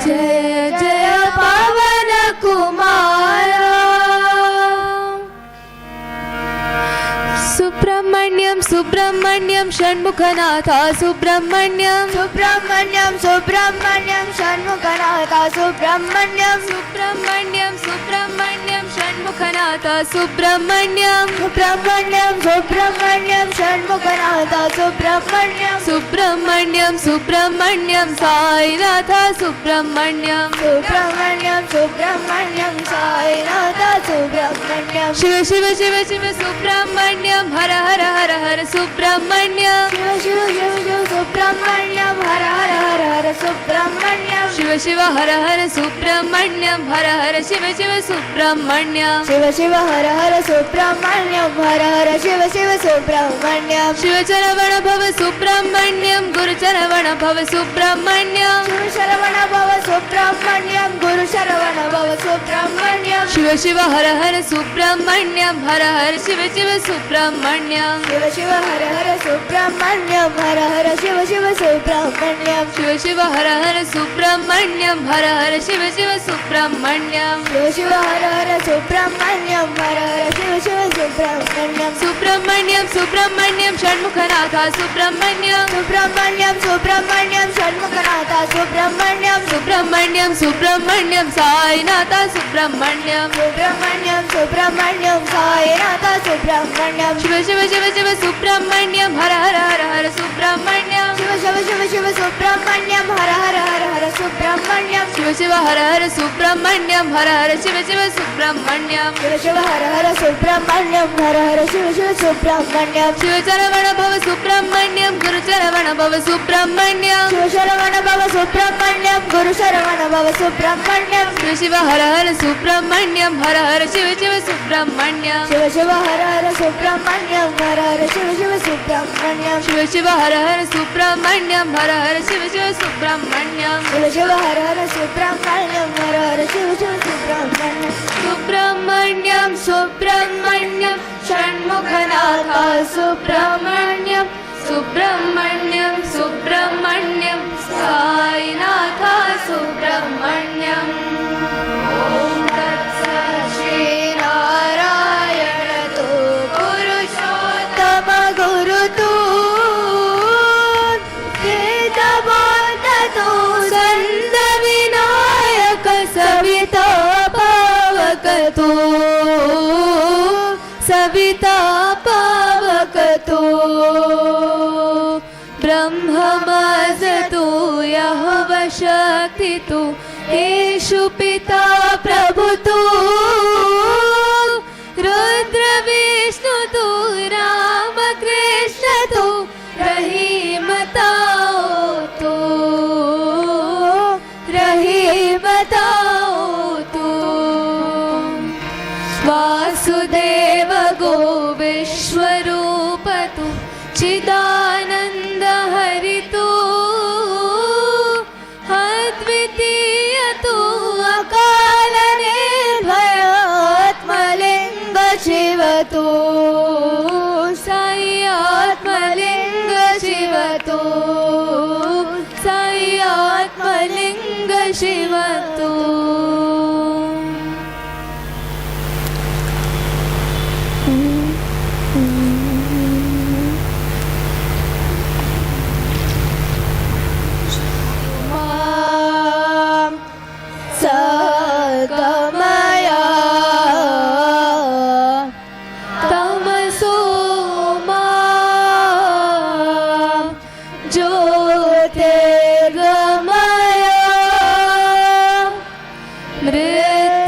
Jaya Jaya Pavana Kumara, Subramanyam Subramanyam Subrahmanyam Shanmukhanath Subrahmanyam Subrahmanyam Subrahmanyam Shanmukhanath Subrahmanyam Subrahmanyam Subrahmanyam Shanmukhanath Subrahmanyam Subrahmanyam Subrahmanyam Shanmukhanath Subrahmanyam Subrahmanyam Subrahmanyam Sainath Subrahmanyam Subrahmanyam Subrahmanyam Sainath Subrahmanyam Shiva Shiva Shiva Shiva Subrahmanyam Hara Hara Hara Hara Subrahmanyam Shiva Shiva Shiva Shiva Subrahmanyam Hara Hara Hara Hara Subrahmanyam Shiva Shiva Hara Hara Subrahmanyam Hara Hara Shiva Shiva Subrahmanyam Shiva Shiva Hara Hara Subrahmanyam Hara Hara Shiva Shiva Subrahmanyam Shiva Saravana भव सुब्रह्मण्यं गुरु चरवण भव सुब्रह्मण्यं शिव शरवण भव सुब्रह्मण्यं गुरु शरवण भव सुब्रह्मण्यं शिव शिव हर हर सुब्रह्मण्यं हर हर शिव शिव सुब्रह्मण्यं शिव शिव हर हर सुब्रह्मण्यं हर हर शिव शिव सुब्रह्मण्यं शिव शिव हर हर सुब्रह्मण्यं हर हर शिव शिव सुब्रह्मण्यं शिव शिव हर हर सुब्रह्मण्यं हर हर शिव शिव सुब्रह्मण्यं सुब्रह्मण्यं सुब्रह्मण्यं षण्मुखनाथ सुब्रह्मण्यं सुब्रह्मण्यं सुब्रह्मण्यं षण्मुखनाथ सुब्रह्मण्यं सुब्रह्मण्यं सुब्रह्मण्यं साईनाथ सुब्रह्मण्यं सुब्रह्मण्यं सुब्रह्मण्यं साईनाथ सुब्रह्मण्यं शिव शिव शिव शिव सुब्रह्मण्यं हर हर हर हर सुब्रह्मण्यं शिव शिव शिव शिव सुब्रह्मण्यं हर हर हर हर सुब्रह्मण्यं शिव शिव हर हर सुब्रह्मण्यं हर हर शिव शिव सुब्रह्मण्यं शिव शिव हर हर सुब्रह्मण्यं हर हर शिव शिव सुब्रह्मण्यं शिव चरवण भव सुब्रह्मण्यं गुरु चरवण भव सुब्रह्मण्यं शिव शरवण भव सुब्रह्मण्यं गुरु शरवण भव सुब्रह्मण्यं शिव शिव हर हर सुब्रह्मण्यं हर हर शिव शिव सुब्रह्मण्यं शिव शिव हर हर सुब्रह्मण्यं हर हर शिव शिव सुब्रह्मण्यं शिव शिव हर हर सुब्रह्मण्यं हर हर शिव शिव सुब्रह्मण्यं शिव शिव हर हर सुब्रह्मण्यं हर हर शिव शिव सुब्रह्मण्यं सुब्रह्मण्यं सुब्रह्मण्यं षण्मुखनाथ सुब्रह्मण्यं सुब्रह्मण्यं सुब्रह्मण्यं साईनाथ सुब्रह्मण्यम् ॐ तत्सत् श्रीनारायण तु पुरुषोत्तम गुरु तु वेदवाद तु सन्त विनायक सविता पावक तु सविता पावक तु ब्रह्ममज तु यहोव शक्ति तु येषु पिता प्रभु तु रुद्र विष्णु तु राम कृष्ण तु रहीम ताओ तु रहीम ताओ तु वासुदेव गो विश्वरूप तु चिदानंद हरि तु अद्वितीय तु अकाल निर्भय आत्मलिंग शिव तु साई आत्मलिंग शिव तु साई आत्मलिंग शिव तु सकमया तमसो मा ज्योतिर्गमया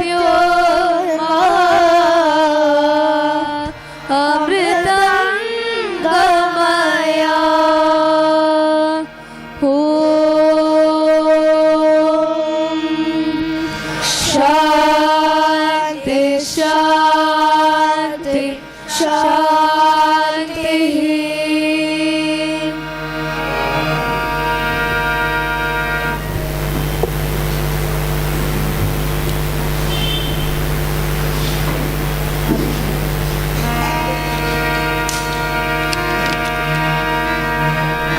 मृत्योर्मा अमृतं गमया शांति शांति शांति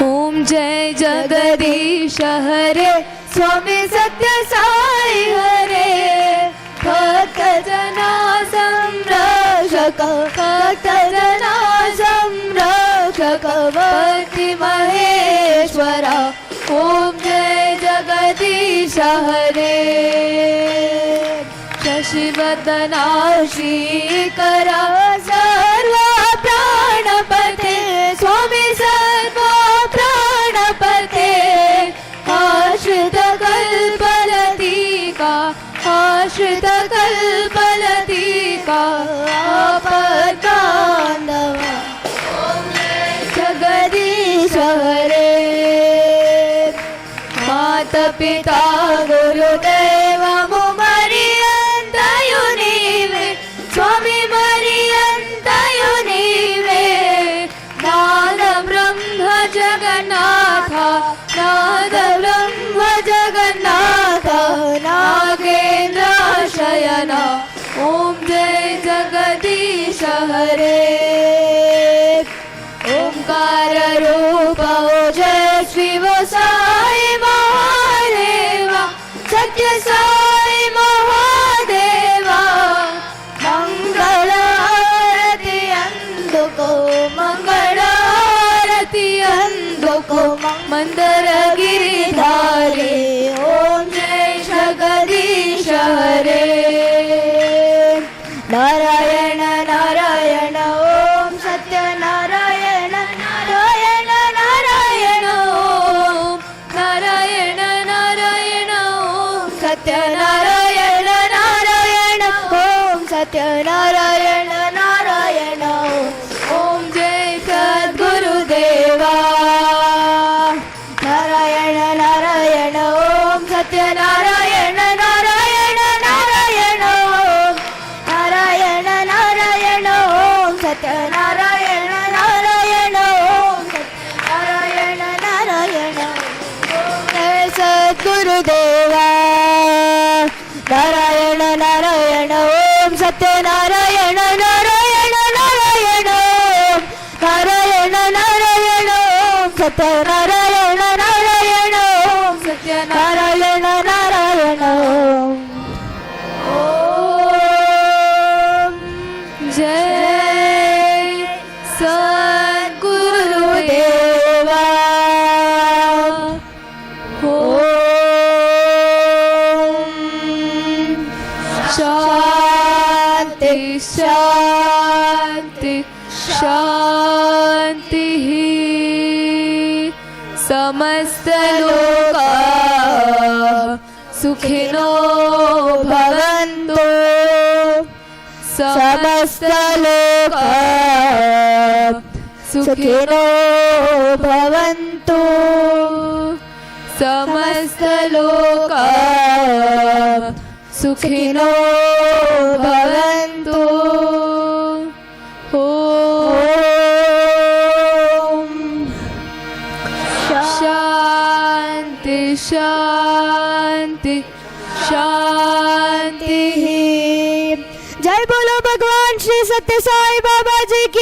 ओम जय जगदीश हरे स्वामी सत्य साई हरे भक्त जना संरक्षक भक्त जना संरक्षक कुमारा ओम जय जगदीश हरे शशिवदना श्रीकरा सर्व प्राणपते स्वामी सर्व प्राणपते आश्रित कल्पलतिका आश्रित कल्पलतिका आपदानव जगदीश हरे माता पिता गुरुदेव मरियंतयु नीवे स्वामी मरियंतयु नीवे नाद ब्रह्म जगन्नाथ नाद ब्रह्म जगन्नाथ नागेंद्र शयन ओम जय जगदीश हरे ओंकार रूप जय शिव साई महादेवा सत्य साई महादेवा मंगल आरती अंधको मंगल आरती अंधको मंदर गिरिधारी ओम जय जगदीश हरे नारायण नारायण ओम सत्य नारायण नारायण नारायण ओम नारायण नारायण ओम सत्य नारायण नारायण ओम सत्य नारायण नारायण ओम जय सद्गुरुदेवा नारायण नारायण ओम सत्य नारायण नारायण नारायण ओम नारायण नारायण ओम सत्य नारायण नारायण ओम नारायण नारायण जय सद्गुरुदेवा नारायण नारायण ओम सत्य नारायण नारायण नारायण ओम नारायण नारायण ओम सत्य नारायण नारायण ओम सत्य नारायण नारायण ओम जय सद्गुरुदेवा शांति शांति शांति समस्त लोका सुखिनो भवन्तु समस्त लोका सुखिनो भवन्तु समस्त लोका सुखिनो भवन्तु ओम शांति शांति शांति जय बोलो भगवान श्री सत्य साई बाबा जी की